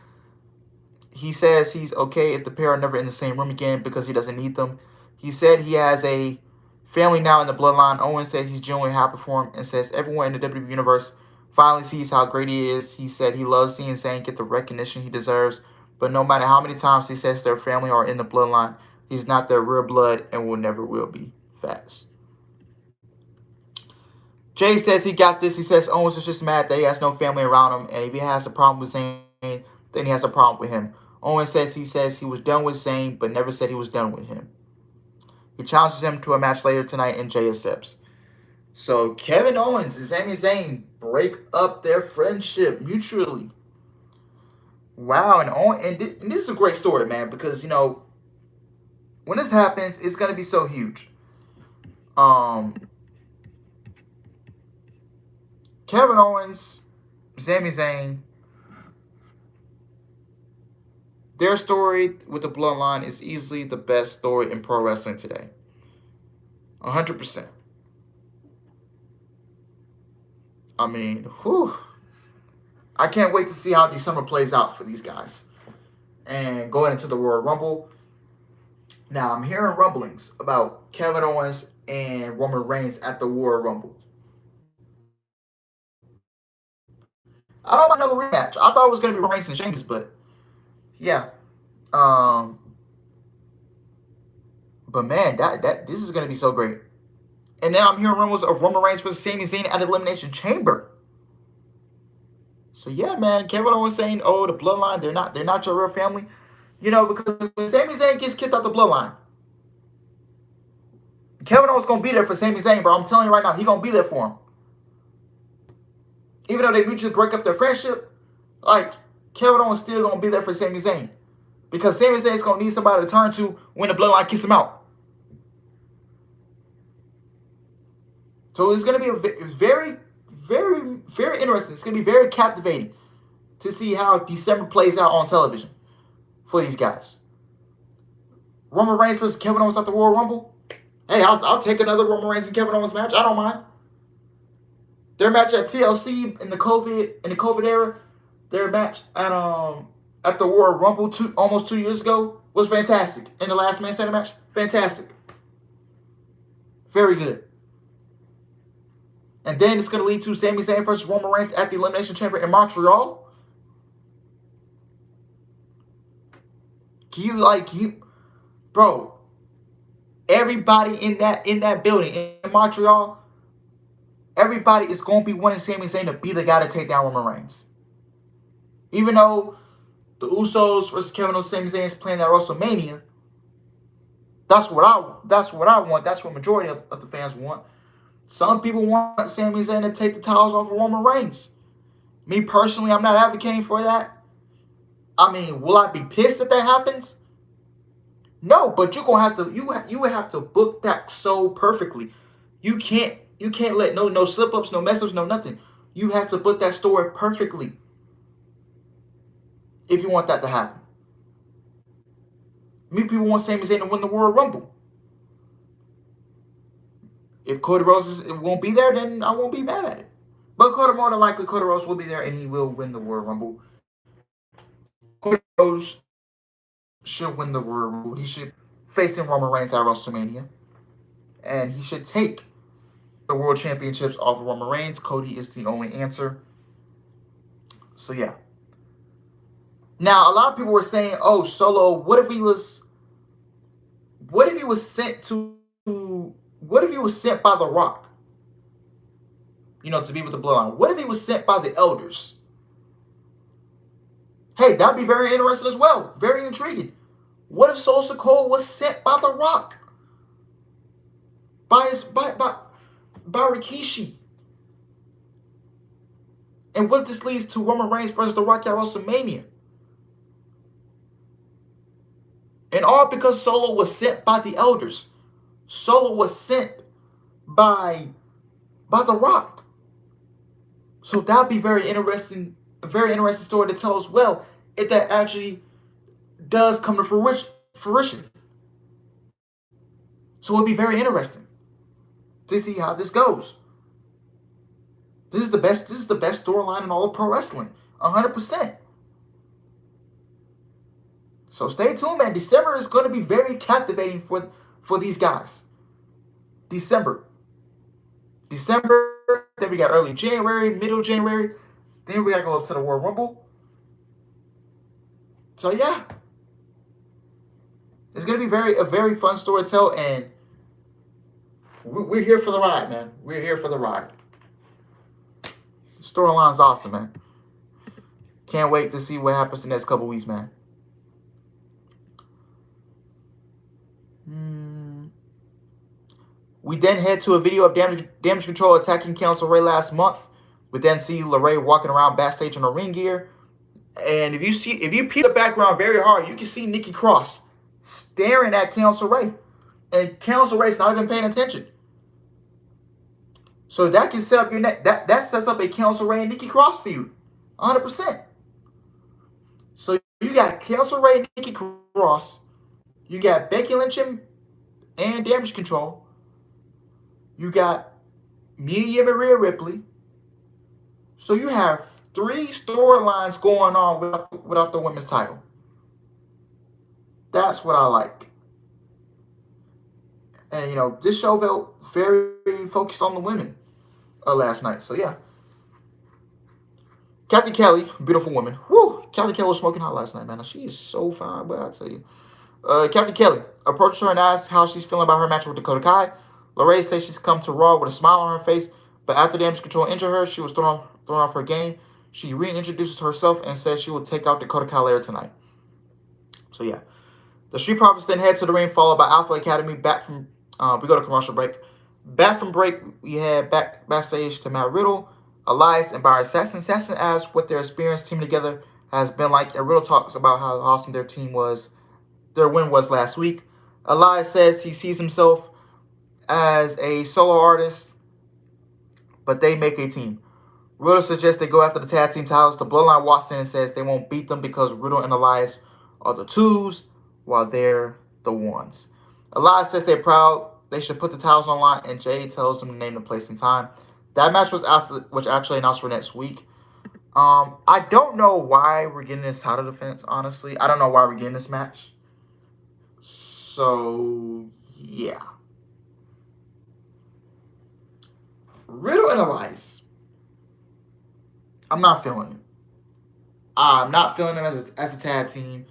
He says he's okay if the pair are never in the same room again because he doesn't need them. He said he has a family now in the bloodline. Owen said he's genuinely happy for him and says everyone in the WWE Universe finally sees how great he is. He said he loves seeing Zayn get the recognition he deserves, but no matter how many times he says their family are in the bloodline, he's not their real blood and will never will be. Facts. Jay says he got this. He says Owens is just mad that he has no family around him, and if he has a problem with Zayn, then he has a problem with him. Owens says he was done with Zayn, but never said he was done with him. He challenges him to a match later tonight, and Jay accepts. So Kevin Owens and Sami Zayn break up their friendship mutually. Wow, and this is a great story, man, because, you know, when this happens, it's going to be so huge. Kevin Owens, Sami Zayn, their story with the bloodline is easily the best story in pro wrestling today. 100%. I mean, whew. I can't wait to see how December plays out for these guys. And going into the Royal Rumble. Now, I'm hearing rumblings about Kevin Owens and Roman Reigns at the Royal Rumble. I don't want another rematch. I thought it was going to be Reigns and Sheamus, but yeah. But man, this is going to be so great. And now I'm hearing rumors of Roman Reigns versus Sami Zayn at Elimination Chamber. So yeah, man, Kevin Owens saying, "Oh, the bloodline, they're not your real family," you know, because when Sami Zayn gets kicked out the bloodline, Kevin Owens gonna be there for Sami Zayn, bro. I'm telling you right now, he gonna be there for him. Even though they mutually break up their friendship, like Kevin Owens still gonna be there for Sami Zayn, because Sami Zayn's gonna need somebody to turn to when the bloodline kicks him out. So it's gonna be very, very, very interesting. It's going to be very captivating to see how December plays out on television for these guys. Roman Reigns versus Kevin Owens at the Royal Rumble. Hey, I'll take another Roman Reigns and Kevin Owens match. I don't mind. Their match at TLC in the COVID era, their match at the Royal Rumble almost 2 years ago was fantastic. In the Last Man Standing match, fantastic. Very good. And then it's going to lead to Sami Zayn versus Roman Reigns at the Elimination Chamber in Montreal. Bro, everybody in that building in Montreal, everybody is going to be wanting Sami Zayn to be the guy to take down Roman Reigns. Even though the Usos versus Kevin Owens, Sami Zayn is playing at WrestleMania, that's what I want. That's what majority of the fans want. Some people want Sami Zayn to take the titles off of Roman Reigns. Me personally, I'm not advocating for that. I mean, will I be pissed if that happens? No, but you're gonna have to you would have to book that so perfectly. You can't let no slip ups, no mess ups, no nothing. You have to book that story perfectly if you want that to happen. Me people want Sami Zayn to win the Royal Rumble. If Cody Rhodes won't be there, then I won't be mad at it. But more than likely, Cody Rhodes will be there, and he will win the Royal Rumble. Cody Rhodes should win the Royal Rumble. He should face Roman Reigns at WrestleMania, and he should take the world championships off of Roman Reigns. Cody is the only answer. So yeah. Now a lot of people were saying, "Oh, Solo, what if he was sent to what if he was sent by The Rock? To be with the bloodline. What if he was sent by the elders? Hey, that'd be very interesting as well. Very intriguing. What if Solo Sikoa was sent by The Rock? By Rikishi? And what if this leads to Roman Reigns versus The Rock at WrestleMania? And all because Solo was sent by the elders. Solo was sent by The Rock. So that'd be very interesting, a very interesting story to tell as well, if that actually does come to fruition. So it'd be very interesting to see how this goes. This is the best storyline in all of pro wrestling. 100%. So stay tuned, man. December is going to be very captivating for these guys. December. Then we got early January, middle January. Then we got to go up to the Royal Rumble. So yeah. It's going to be a very fun story to tell, and we're here for the ride, man. We're here for the ride. Storyline's awesome, man. Can't wait to see what happens the next couple weeks, man. We then head to a video of Damage Control attacking Council Ray last month. We then see LeRae walking around backstage in her ring gear. And if you peel the background very hard, you can see Nikki Cross staring at Council Ray. And Council Ray's not even paying attention. So that can set up your neck. That sets up a Council Ray and Nikki Cross feud. 100%. So you got Council Ray and Nikki Cross. You got Becky Lynch and Damage Control. You got Mia and Rhea Ripley. So you have 3 storylines going on without the women's title. That's what I like. And, this show felt very focused on the women last night. So, yeah. Kathy Kelly, beautiful woman. Woo! Kathy Kelly was smoking hot last night, man. She is so fine, but I tell you. Kathy Kelly approached her and asked how she's feeling about her match with Dakota Kai. LeRae says she's come to Raw with a smile on her face, but after Damage Control injured her, she was thrown off her game. She reintroduces herself and says she will take out Dakota Kai later tonight. So, yeah. The Street Profits then head to the ring, followed by Alpha Academy. We go to commercial break. Back from break, we head backstage to Matt Riddle, Elias, and Byron Saxton. Saxton asks what their experience teaming together has been like, and Riddle talks about how awesome their win was last week. Elias says he sees himself as a solo artist, but they make a team. Riddle suggests they go after the tag team titles. The Bloodline walks in and says they won't beat them because Riddle and Elias are the 2s, while they're the 1s. Elias says they're proud. They should put the titles online, and Jay tells them to name the place and time. That match was actually announced for next week. I don't know why we're getting this title defense, honestly. I don't know why we're getting this match. So, yeah. Riddle and Elias. I'm not feeling it. I'm not feeling them as a tag team.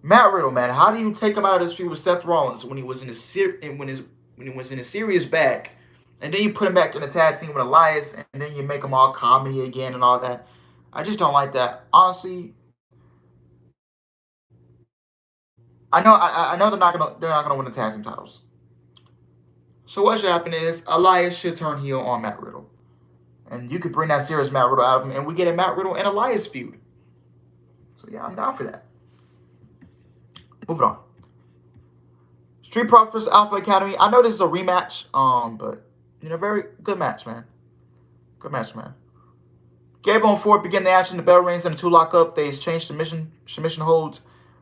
Matt Riddle, man, how do you take him out of this feud with Seth Rollins when he was in a serious bag, and then you put him back in a tag team with Elias, and then you make him all comedy again and all that? I just don't like that. Honestly, I know they're not gonna win the tag team titles. So what should happen is Elias should turn heel on Matt Riddle, and you could bring that serious Matt Riddle out of him, and we get a Matt Riddle and Elias feud. So yeah, I'm down for that. Moving on. Street Profits Alpha Academy. I know this is a rematch, but very good match, man. Good match, man. Gable and Ford begin the action. The bell rings and the 2 lock up. They exchange submission holds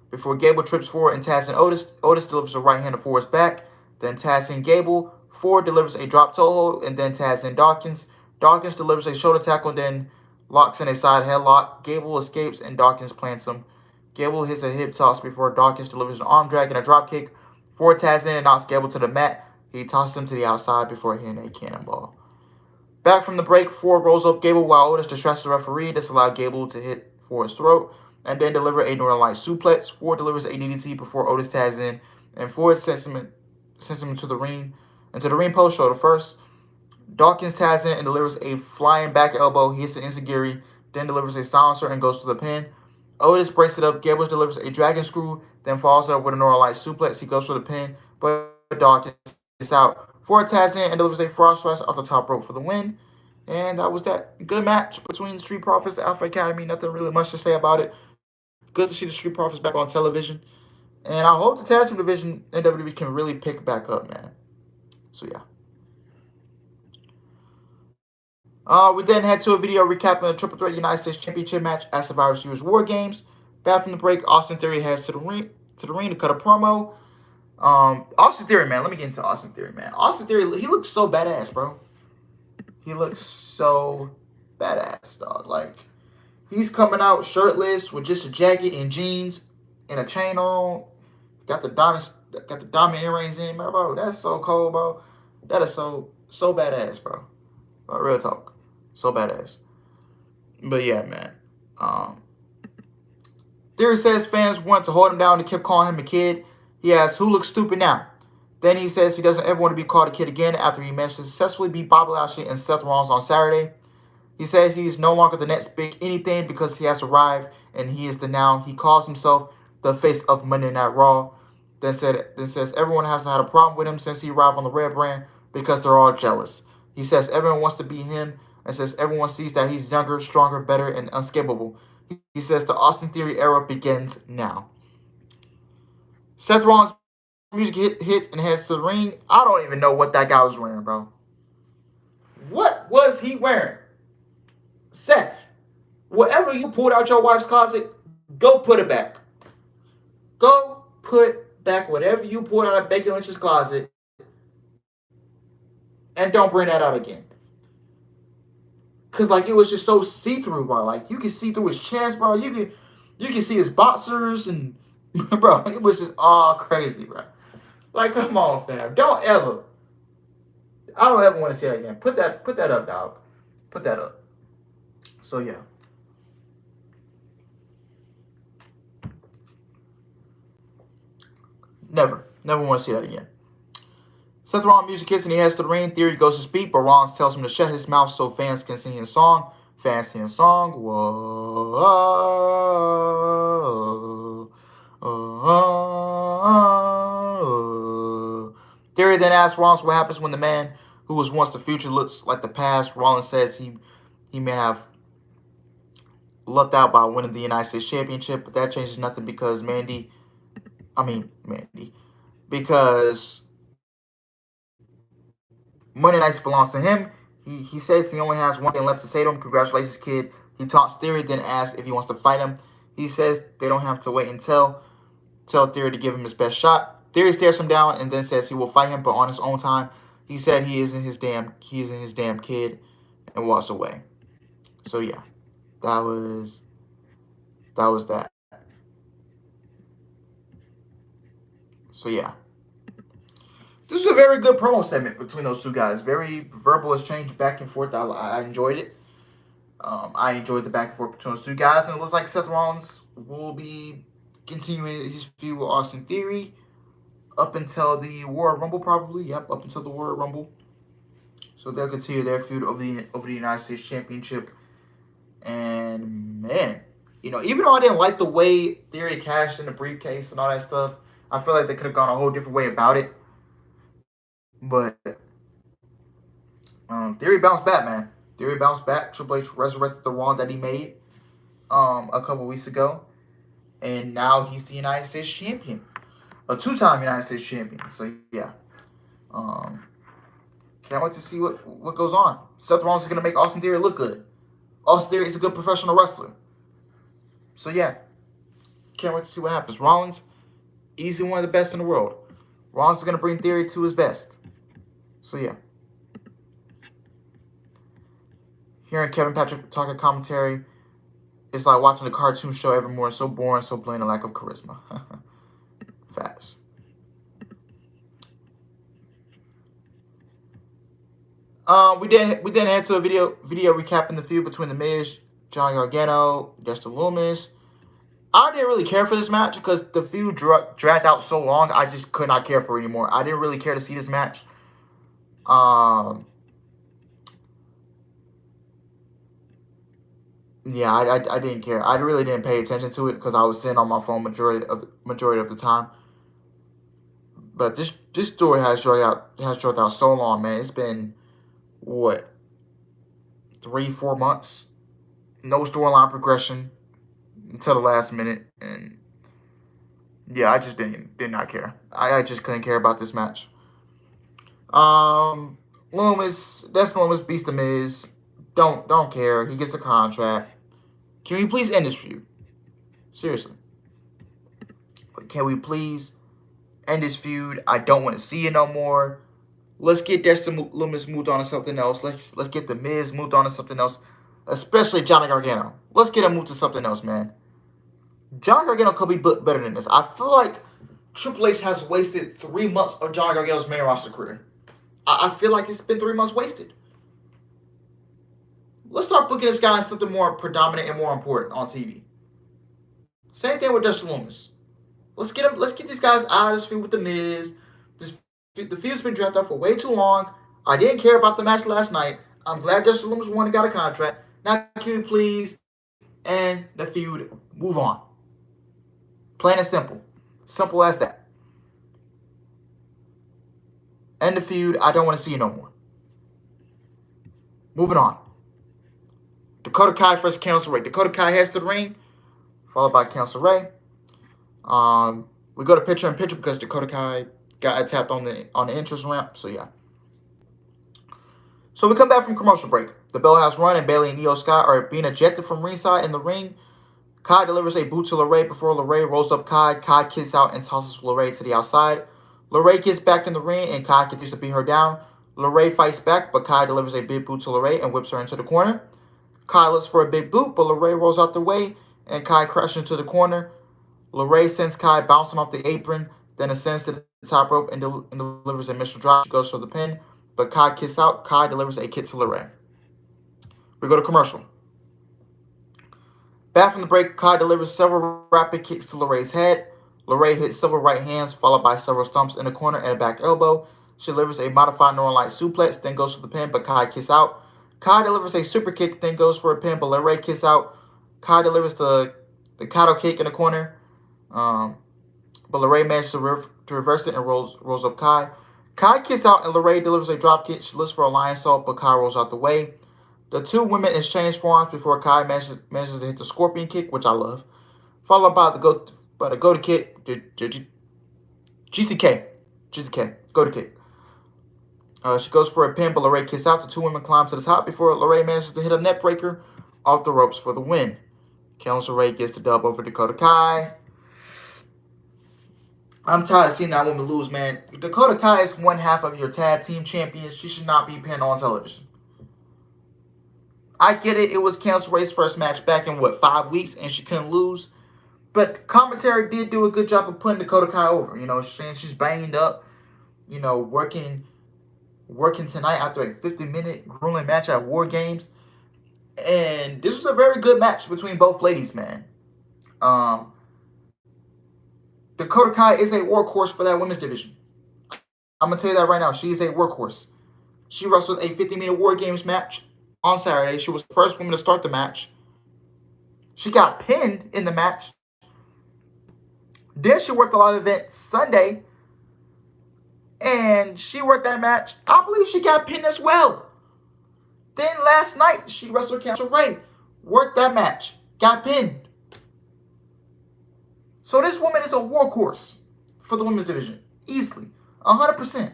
before Gable trips Ford and Taz and Otis. Otis delivers a right hand to Ford's back. Then Taz and Gable. Ford delivers a drop toe hold, and then Taz and Dawkins. Dawkins delivers a shoulder tackle and then locks in a side headlock. Gable escapes and Dawkins plants him. Gable hits a hip toss before Dawkins delivers an arm drag and a drop kick. Ford Taz in and knocks Gable to the mat. He tosses him to the outside before hitting a cannonball. Back from the break, Ford rolls up Gable while Otis distracts the referee. This allowed Gable to hit Ford's throat and then deliver a Northern Light suplex. Ford delivers a DDT before Otis tags in, and Ford sends him into the ring post shoulder first. Dawkins tags in and delivers a flying back elbow. He hits the enziguri, then delivers a silencer and goes to the pin. Otis breaks it up. Gable delivers a dragon screw, then follows up with a Northern Light suplex. He goes for the pin, but Dawkins is out. Ford tags in and delivers a frog splash off the top rope for the win. And that was that. Good match between the Street Profits and Alpha Academy. Nothing really much to say about it. Good to see the Street Profits back on television. And I hope the tag team division in WWE can really pick back up, man. So, yeah. We then head to a video recapping the Triple Threat United States Championship match at Survivor Series WarGames. Back from the break, Austin Theory heads to the ring to cut a promo. Austin Theory, man. Let me get into Austin Theory, man. Austin Theory, he looks so badass, bro. He looks so badass, dog. Like, he's coming out shirtless with just a jacket and jeans and a chain on. Got the diamond earrings in, bro. That's so cold, bro. That is so badass, bro. Real talk. So badass. But yeah, man. Theory says fans want to hold him down and kept calling him a kid. He asks, who looks stupid now? Then he says he doesn't ever want to be called a kid again after he managed to successfully beat Bobby Lashley and Seth Rollins on Saturday. He says he's no longer the next big anything because he has arrived and he is the now. He calls himself the face of Monday Night Raw. Then says everyone has had a problem with him since he arrived on the Red brand because they're all jealous. He says everyone wants to be him and says everyone sees that he's younger, stronger, better, and unscapable. He says the Austin Theory era begins now. Seth Rollins' music hits and heads to the ring. I don't even know what that guy was wearing, bro. What was he wearing? Seth, whatever you pulled out your wife's closet, go put it back. Go put back whatever you pulled out of Becky Lynch's closet and don't bring that out again. Because, like, it was just so see-through, bro. Like, you can see through his chest, bro. You can see his boxers and, bro, it was just all crazy, bro. Like, come on, fam. I don't ever want to see that again. Put that up, dog. Put that up. So, yeah. Never want to see that again. Seth Rollins' music hits and he heads to the ring. Theory goes to speak, but Rollins tells him to shut his mouth so fans can sing his song. Fans sing his song. Whoa. Theory then asks Rollins what happens when the man who was once the future looks like the past. Rollins says he may have lucked out by winning the United States Championship, but that changes nothing because because Monday Nights belongs to him. He says he only has one thing left to say to him. Congratulations, kid. He taunts Theory, then asks if he wants to fight him. He says they don't have to wait and tell Theory to give him his best shot. Theory stares him down and then says he will fight him, but on his own time. He said he isn't his damn kid, and walks away. So yeah, that was that. So yeah. This was a very good promo segment between those two guys. Very verbal exchange back and forth. I enjoyed it. I enjoyed the back and forth between those two guys. And it looks like Seth Rollins will be continuing his feud with Austin Theory up until the Royal Rumble, probably. Yep, up until the Royal Rumble. So they'll continue their feud over the United States Championship. And, man, even though I didn't like the way Theory cashed in the briefcase and all that stuff, I feel like they could have gone a whole different way about it. But Theory bounced back, man. Theory bounced back. Triple H resurrected the Raw that he made a couple weeks ago. And now he's the United States champion. A two-time United States champion. So, yeah. Can't wait to see what goes on. Seth Rollins is going to make Austin Theory look good. Austin Theory is a good professional wrestler. So, yeah. Can't wait to see what happens. Rollins, easily one of the best in the world. Rollins is going to bring Theory to his best. So, yeah. Hearing Kevin Patrick talking commentary, it's like watching a cartoon show every morning. So boring, so plain, a lack of charisma. Facts. We then head to a video recapping the feud between The Miz, Johnny Gargano, Dexter Lumis. I didn't really care for this match because the feud dragged out so long. I just could not care for it anymore. I didn't really care to see this match. Yeah, I didn't care. I really didn't pay attention to it because I was sitting on my phone majority of the time. But this story has dragged out so long, man. It's been what, 3-4 months, no storyline progression until the last minute, and yeah, I just did not care. I just couldn't care about this match. That's Loomis beats The Miz. Don't care. He gets a contract. Can we please end this feud? Seriously. Can we please end this feud? I don't want to see it no more. Let's get Dexter Lumis moved on to something else. Let's get The Miz moved on to something else. Especially Johnny Gargano. Let's get him moved to something else, man. Johnny Gargano could be better than this. I feel like Triple H has wasted 3 months of Johnny Gargano's main roster career. I feel like it's been 3 months wasted. Let's start booking this guy in something more predominant and more important on TV. Same thing with Dexter Lumis. Let's get these guys out of this feud with The Miz. The feud's been dragged out for way too long. I didn't care about the match last night. I'm glad Dexter Lumis won and got a contract. Now, can we please end the feud? Move on. Plain and simple. Simple as that. End the feud. I don't want to see you no more. Moving on. Dakota Kai versus Candice LeRae. Dakota Kai heads to the ring, followed by Candice LeRae. We go to picture in picture because Dakota Kai got tapped on the entrance ramp. So yeah. So we come back from commercial break. The bell has run and Bayley and Io Sky are being ejected from ringside in the ring. Kai delivers a boot to LeRae before LeRae rolls up Kai. Kai kicks out and tosses LeRae to the outside. LeRae gets back in the ring and Kai continues to beat her down. LeRae fights back, but Kai delivers a big boot to LeRae and whips her into the corner. Kai looks for a big boot, but LeRae rolls out the way and Kai crashes into the corner. LeRae sends Kai bouncing off the apron, then ascends to the top rope and delivers a missile drop. She goes for the pin, but Kai kicks out. Kai delivers a kick to LeRae. We go to commercial. Back from the break, Kai delivers several rapid kicks to LeRae's head. LeRae hits several right hands, followed by several stomps in the corner and a back elbow. She delivers a modified Northern Light suplex, then goes for the pin, but Kai kicks out. Kai delivers a super kick, then goes for a pin, but LeRae kicks out. Kai delivers the Kato kick in the corner, but LeRae manages to reverse it and rolls up Kai. Kai kicks out and LeRae delivers a drop kick. She looks for a lion salt, but Kai rolls out the way. The two women exchange forearms before Kai manages to hit the scorpion kick, which I love, followed by the go to kick, GTK, go to kick. She goes for a pin, but LeRae kicks out. The two women climb to the top before LeRae manages to hit a net breaker off the ropes for the win. Candice LeRae gets the dub over Dakota Kai. I'm tired of seeing that woman lose, man. Dakota Kai is one half of your tag team champions. She should not be pinned on television. I get it. It was Candice LeRae's first match back in, 5 weeks, and she couldn't lose. But commentary did do a good job of putting Dakota Kai over. She's banged up, working tonight after a 50-minute grueling match at WarGames. And this was a very good match between both ladies, man. Dakota Kai is a workhorse for that women's division. I'm going to tell you that right now. She is a workhorse. She wrestled a 50-minute WarGames match on Saturday. She was the first woman to start the match. She got pinned in the match. Then she worked a live event Sunday. And she worked that match. I believe she got pinned as well. Then last night, she wrestled Candice LeRae. Worked that match. Got pinned. So this woman is a workhorse for the women's division. Easily. 100%.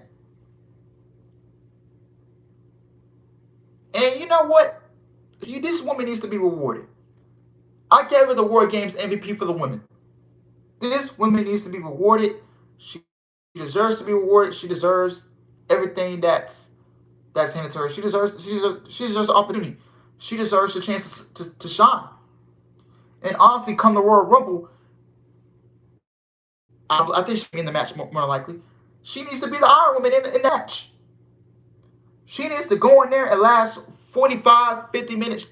And you know what? This woman needs to be rewarded. I gave her the WarGames MVP for the women. This woman needs to be rewarded. She deserves to be rewarded. She deserves everything that's handed to her. She deserves the opportunity. She deserves the chance to shine. And honestly, come the Royal Rumble, I think she'll be in the match more likely. She needs to be the Iron Woman in the match. She needs to go in there and last 45, 50 minutes.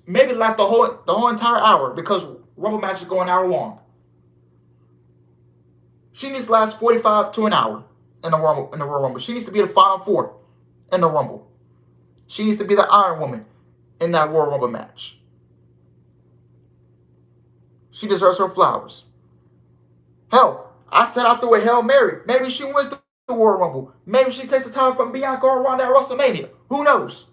Maybe last the whole entire hour, because Rumble matches go an hour long. She needs to last 45 to an hour in the Royal Rumble. She needs to be the final four in the Rumble. She needs to be the Iron Woman in that Royal Rumble match. She deserves her flowers. Hell, I said I threw a Hail Mary. Maybe she wins the Royal Rumble. Maybe she takes the title from Bianca or Ronda at WrestleMania. Who knows?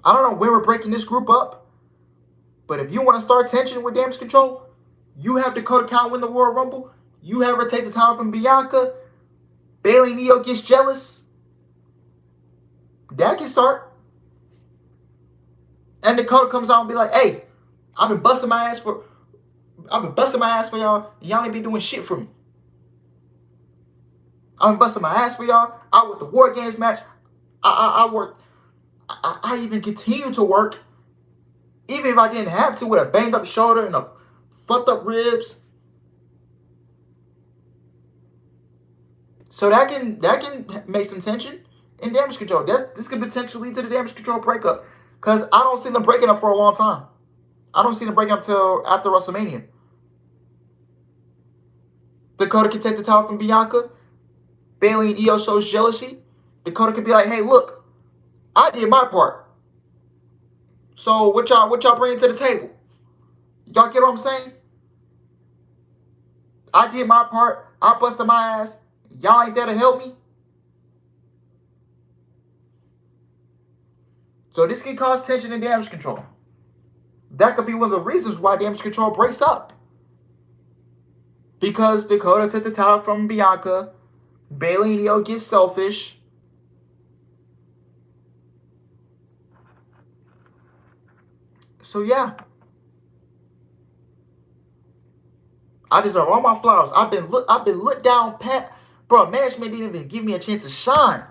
I don't know when we're breaking this group up, but if you want to start tension with Damage Control, you have Dakota Kai win the Royal Rumble. You have her take the title from Bianca. Bayley and Io gets jealous. That can start. And Dakota comes out and be like, "Hey, I've been busting my ass for y'all. Y'all ain't been doing shit for me. I've been busting my ass for y'all. I worked the WarGames match. I worked. I even continue to work, even if I didn't have to, with a banged up shoulder and a fucked up ribs. So that can make some tension in Damage Control. This could potentially lead to the Damage Control breakup, because I don't see them breaking up for a long time. I don't see them breaking up till after WrestleMania. Dakota can take the title from Bianca. Bayley and Io shows jealousy. Dakota could be like, "Hey, look, I did my part. So what y'all bringing to the table? Y'all get what I'm saying? I did my part. I busted my ass. Y'all ain't there to help me." So this can cause tension in Damage Control. That could be one of the reasons why Damage Control breaks up. Because Dakota took the title from Bianca. Bayley and Io get selfish. So yeah, I deserve all my flowers. I've been looked down pat. Bro, management didn't even give me a chance to shine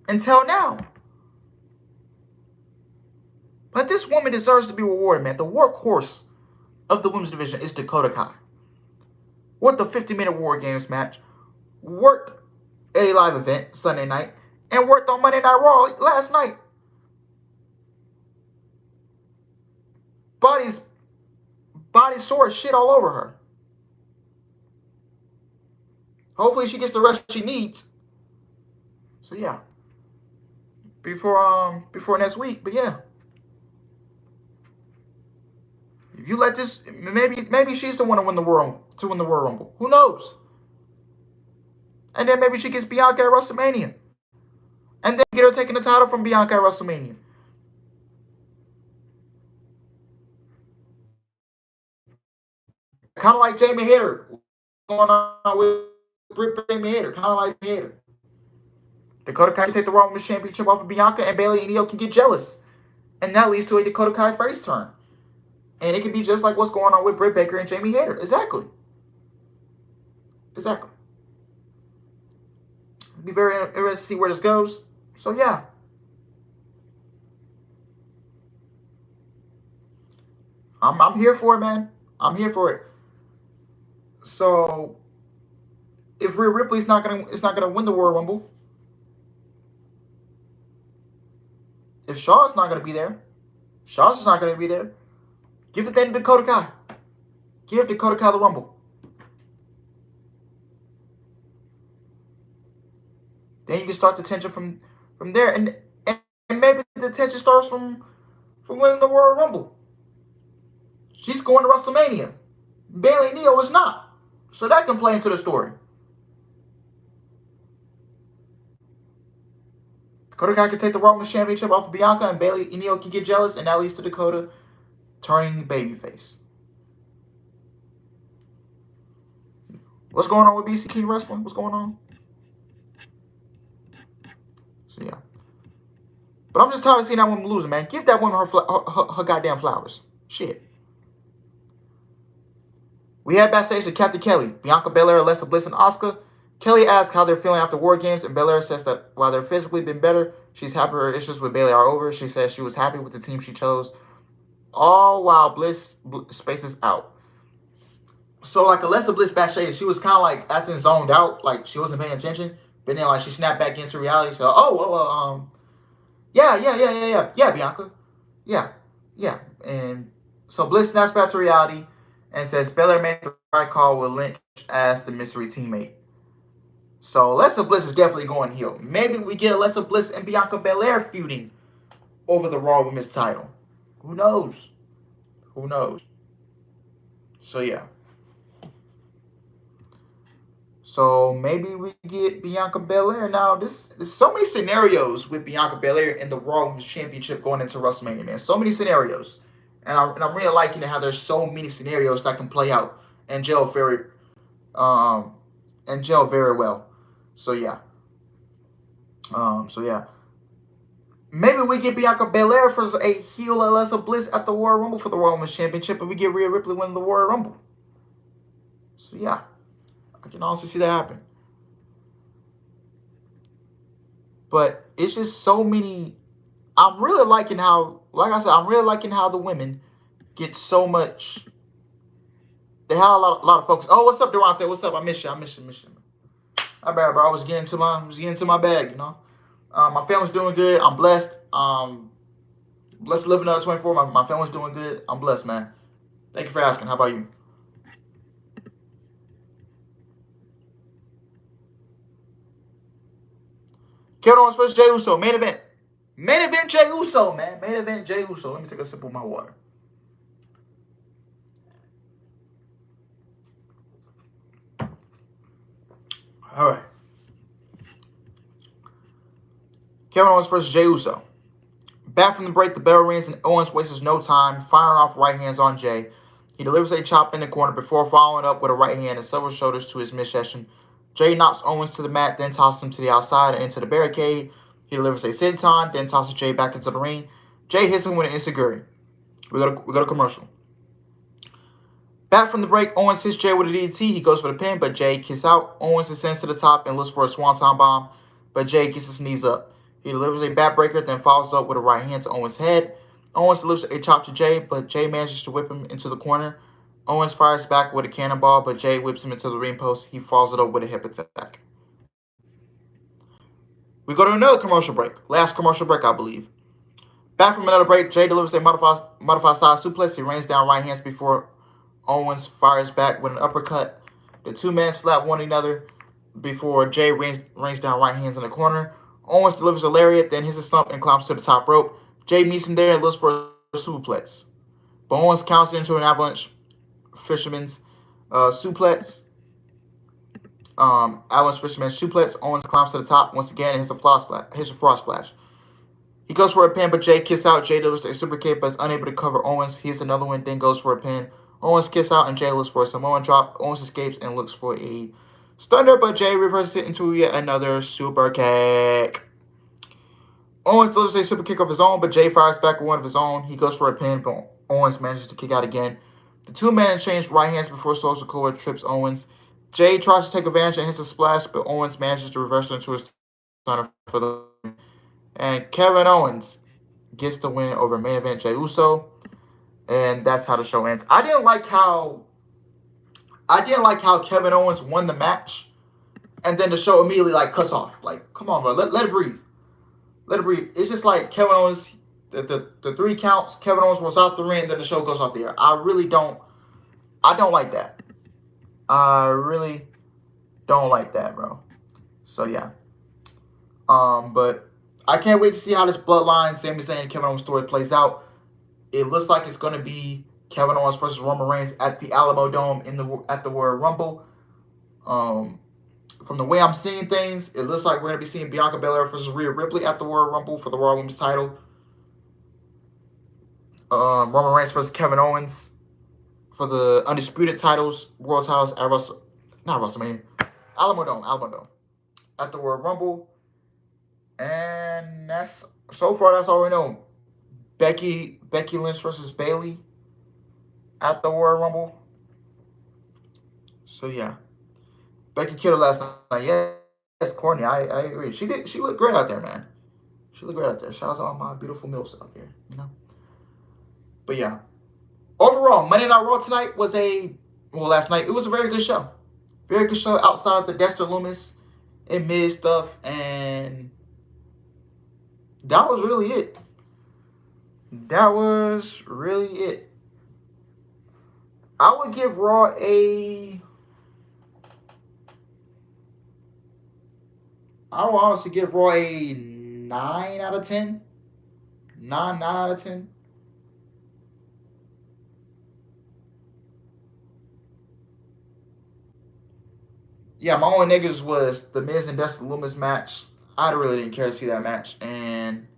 until now. But this woman deserves to be rewarded, man. The workhorse of the women's division is Dakota Kai. Worked the 50-minute WarGames match, worked a live event Sunday night, and worked on Monday Night Raw last night. Body sore as shit all over her. Hopefully she gets the rest she needs. So yeah. Before next week, but yeah. If you let this, maybe she's the one to win the Royal Rumble. Who knows? And then maybe she gets Bianca at WrestleMania. And then get her taking the title from Bianca at WrestleMania. Kind of like Jamie Hayter. Going on with Jamie Hayter. Kind of like Hayter. Dakota Kai can take the Raw Women's Championship off of Bianca, and Bayley and Io can get jealous. And that leads to a Dakota Kai face turn. And it could be just like what's going on with Britt Baker and Jamie Hayter. Exactly. It'd be very interesting to see where this goes. So yeah. I'm here for it, man. I'm here for it. So if Rhea Ripley's not gonna win the Royal Rumble, if Shaw's not gonna be there, give the thing to Dakota Kai. Give Dakota Kai the Rumble. Then you can start the tension from there, and maybe the tension starts from winning the Royal Rumble. She's going to WrestleMania. Bayley and Io is not, so that can play into the story. Dakota Kai can take the Raw Women's Championship off of Bianca, and Bayley and Io can get jealous, and that leads to Dakota turning babyface. What's going on with BC King Wrestling? What's going on? So yeah. But I'm just tired of seeing that woman losing, man. Give that woman her goddamn flowers. Shit. We had backstage to Captain Kelly, Bianca Belair, Alexa Bliss, and Asuka. Kelly asks how they're feeling after WarGames, and Belair says that while they're physically been better, she's happy her issues with Bayley are over. She says she was happy with the team she chose. All while Bliss spaces out. So like Alexa Bliss backstage, she was kind of like acting zoned out, like she wasn't paying attention. But then like she snapped back into reality. So yeah, Bianca, yeah, yeah. And so Bliss snaps back to reality and says Belair made the right call with Lynch as the mystery teammate. So Alexa Bliss is definitely going heel. Maybe we get Alexa Bliss and Bianca Belair feuding over the Raw Women's title. Who knows? Who knows? So yeah. So maybe we get Bianca Belair. Now, there's so many scenarios with Bianca Belair in the Raw Women's Championship going into WrestleMania, man. So many scenarios. And I'm really liking how there's so many scenarios that can play out and gel um very well. So yeah. So yeah. Maybe we get Bianca Belair for a heel Alexa Bliss at the Royal Rumble for the Raw Women's Championship, and we get Rhea Ripley winning the Royal Rumble. So yeah. I can honestly see that happen. But it's just so many. I'm really liking how, like I said, I'm really liking how the women get so much. They have a lot of focus. Oh, what's up, Durante? What's up? I miss you. I miss you. Not bad, bro. I was getting to my bag, you know. My family's doing good. I'm blessed. Blessed to live another 24. My family's doing good. I'm blessed, man. Thank you for asking. How about you? Kevin Owens versus Jey Uso. Main event. Main event Jey Uso, man. Main event Jey Uso. Let me take a sip of my water. All right. Kevin Owens versus Jey Uso. Back from the break, the bell rings and Owens wastes no time firing off right hands on Jey. He delivers a chop in the corner before following up with a right hand and several shoulders to his midsection. Jey knocks Owens to the mat, then tosses him to the outside and into the barricade. He delivers a senton, then tosses Jey back into the ring. Jey hits him with an enziguri. We go to commercial. Back from the break, Owens hits Jey with a DDT. He goes for the pin, but Jey kicks out. Owens ascends to the top and looks for a swanton bomb, but Jey gets his knees up. He delivers a backbreaker, then follows up with a right hand to Owens' head. Owens delivers a chop to Jey, but Jey manages to whip him into the corner. Owens fires back with a cannonball, but Jey whips him into the ring post. He follows it up with a hip attack. We go to another commercial break. Last commercial break, I believe. Back from another break, Jey delivers a modified side suplex. He rains down right hands before Owens fires back with an uppercut. The two men slap one another before Jey rains down right hands in the corner. Owens delivers a lariat, then hits a stump and climbs to the top rope. Jey meets him there and looks for a suplex. But Owens counts into an avalanche fisherman's suplex. Avalanche fisherman's suplex. Owens climbs to the top once again and hits a frog splash. He goes for a pin, but Jey kicks out. Jey delivers a super kick, but is unable to cover Owens. He hits another one, then goes for a pin. Owens kicks out, and Jey looks for a Samoan drop. Owens escapes and looks for a stunner, but Jey reverses it into yet another super kick. Owens delivers a super kick of his own, but Jey fires back with one of his own. He goes for a pin, but Owens manages to kick out again. The two men exchange right hands before Social Core trips Owens. Jey tries to take advantage and hits a splash, but Owens manages to reverse it into a stunner for the win. And Kevin Owens gets the win over main event Jey Uso. And that's how the show ends. I didn't like how Kevin Owens won the match, and then the show immediately like cuts off. Like, come on, bro, let it breathe. Let it breathe. It's just like Kevin Owens, the 3 counts. Kevin Owens was off the ring, then the show goes off the air. I don't like that. I really don't like that, bro. So yeah. But I can't wait to see how this Bloodline, Sami Zayn, and Kevin Owens story plays out. It looks like it's going to be Kevin Owens versus Roman Reigns at the Alamo Dome at the Royal Rumble. From the way I'm seeing things, it looks like we're going to be seeing Bianca Belair versus Rhea Ripley at the Royal Rumble for the Royal Women's title. Roman Reigns versus Kevin Owens for the undisputed titles, world titles at Alamo Dome at the Royal Rumble. And that's all we know. Becky Lynch versus Bayley at the Royal Rumble. So yeah, Becky killed her last night. Yeah, that's corny. I agree. She looked great out there, man. She looked great out there. Shout out to all my beautiful milfs out there, But yeah, overall, Monday Night Raw tonight was a last night. It was a very good show. Very good show outside of the Dexter Loomis and Miz stuff, and that was really it. That was really it. I would give Raw a... I would honestly give Raw a 9 out of 10. 9 out of 10. Yeah, my only negatives was the Miz and Dexter Loomis match. I really didn't care to see that match. And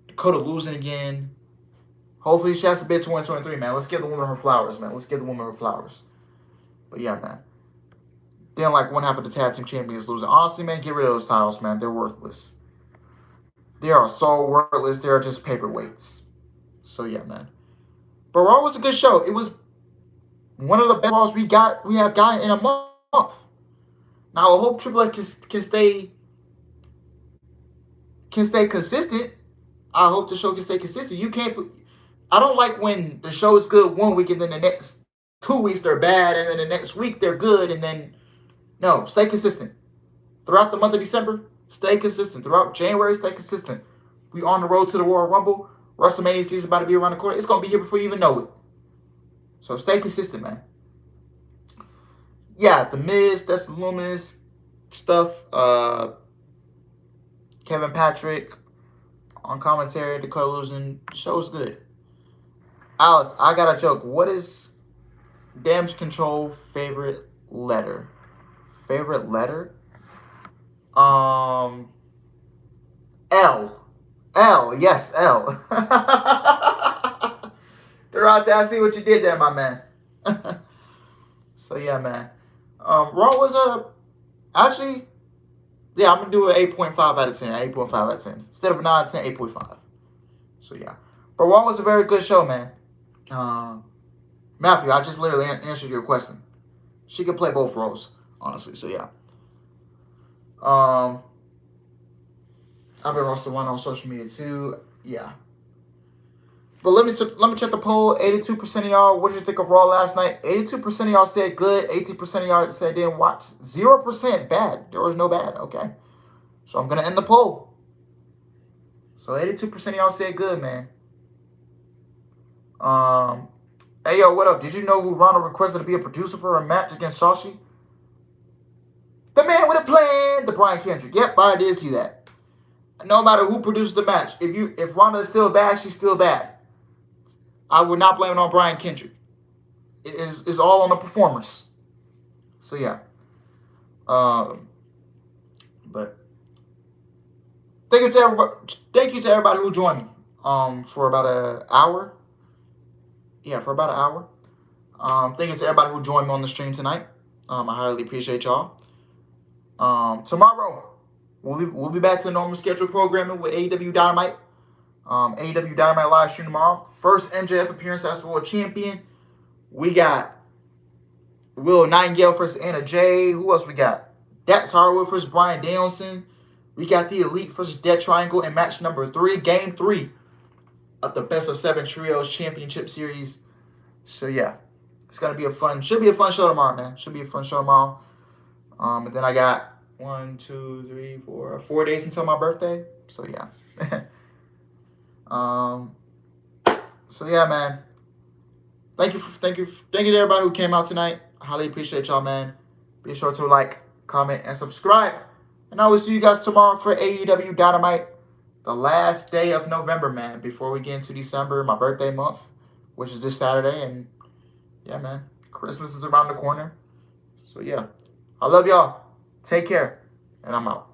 Dakota losing again. Hopefully she has to bid 2023, man. Let's give the woman her flowers, man. Let's give the woman her flowers. But yeah, man. Then like one half of the tag team champions losing. Honestly, man, get rid of those titles, man. They're worthless. They are so worthless. They are just paperweights. So yeah, man. But Raw was a good show. It was one of the best Raws we have gotten in a month. Now I hope Triple H can stay consistent. I hope the show can stay consistent. You can't. I don't like when the show is good one week and then the next 2 weeks they're bad, and then the next week they're good, and then no. Stay consistent throughout the month of December. Stay consistent throughout January. Stay consistent. We on the road to the Royal Rumble. WrestleMania season about to be around the corner. It's gonna be here before you even know it. So stay consistent, man. Yeah, the Miz, that's the Loomis stuff. Kevin Patrick on commentary, Dakota losing. The show was good. Alice, I got a joke. What is Damage Control favorite letter? Favorite letter? L. L. Yes, L. Durante, I see what you did there, my man. So yeah, man. Raw was actually, yeah, I'm gonna do an 8.5 out of 10. 8.5 out of 10. Instead of a 9 out of 10, 8.5. So yeah. But Raw was a very good show, man. Matthew, I just literally answered your question. She could play both roles, honestly. So yeah. I've been roasted one on social media too. Yeah. But let me check the poll. 82% of y'all, what did you think of Raw last night? 82% of y'all said good. 18% of y'all said didn't watch. 0% bad. There was no bad. Okay. So I'm gonna end the poll. So 82% of y'all said good, man. Hey yo, what up? Did you know who Ronald requested to be a producer for a match against Shashi? The man with a plan, the Brian Kendrick. Yep, I did see that. No matter who produces the match, if Ronda is still bad, she's still bad. I would not blame it on Brian Kendrick. It's all on the performers. So yeah. But thank you to everybody who joined me. For about an hour. Yeah, for about an hour. Thank you to everybody who joined me on the stream tonight. I highly appreciate y'all. Tomorrow we'll be back to the normal schedule programming with AEW Dynamite. AEW Dynamite live stream tomorrow. First MJF appearance as world champion. We got Will Nightingale versus Anna Jay. Who else we got? Dax Harwood versus Bryan Danielson. We got the Elite versus Death Triangle in match number 3, game 3 of the Best of 7 Trios Championship Series. So yeah, it's gonna be should be a fun show tomorrow, man. Should be a fun show tomorrow. And then I got 4 days until my birthday. So yeah. So yeah, man. Thank you to everybody who came out tonight. I highly appreciate y'all, man. Be sure to like, comment, and subscribe. And I will see you guys tomorrow for AEW Dynamite, the last day of November, man. Before we get into December, my birthday month, which is this Saturday, and yeah, man, Christmas is around the corner. So yeah, I love y'all. Take care, and I'm out.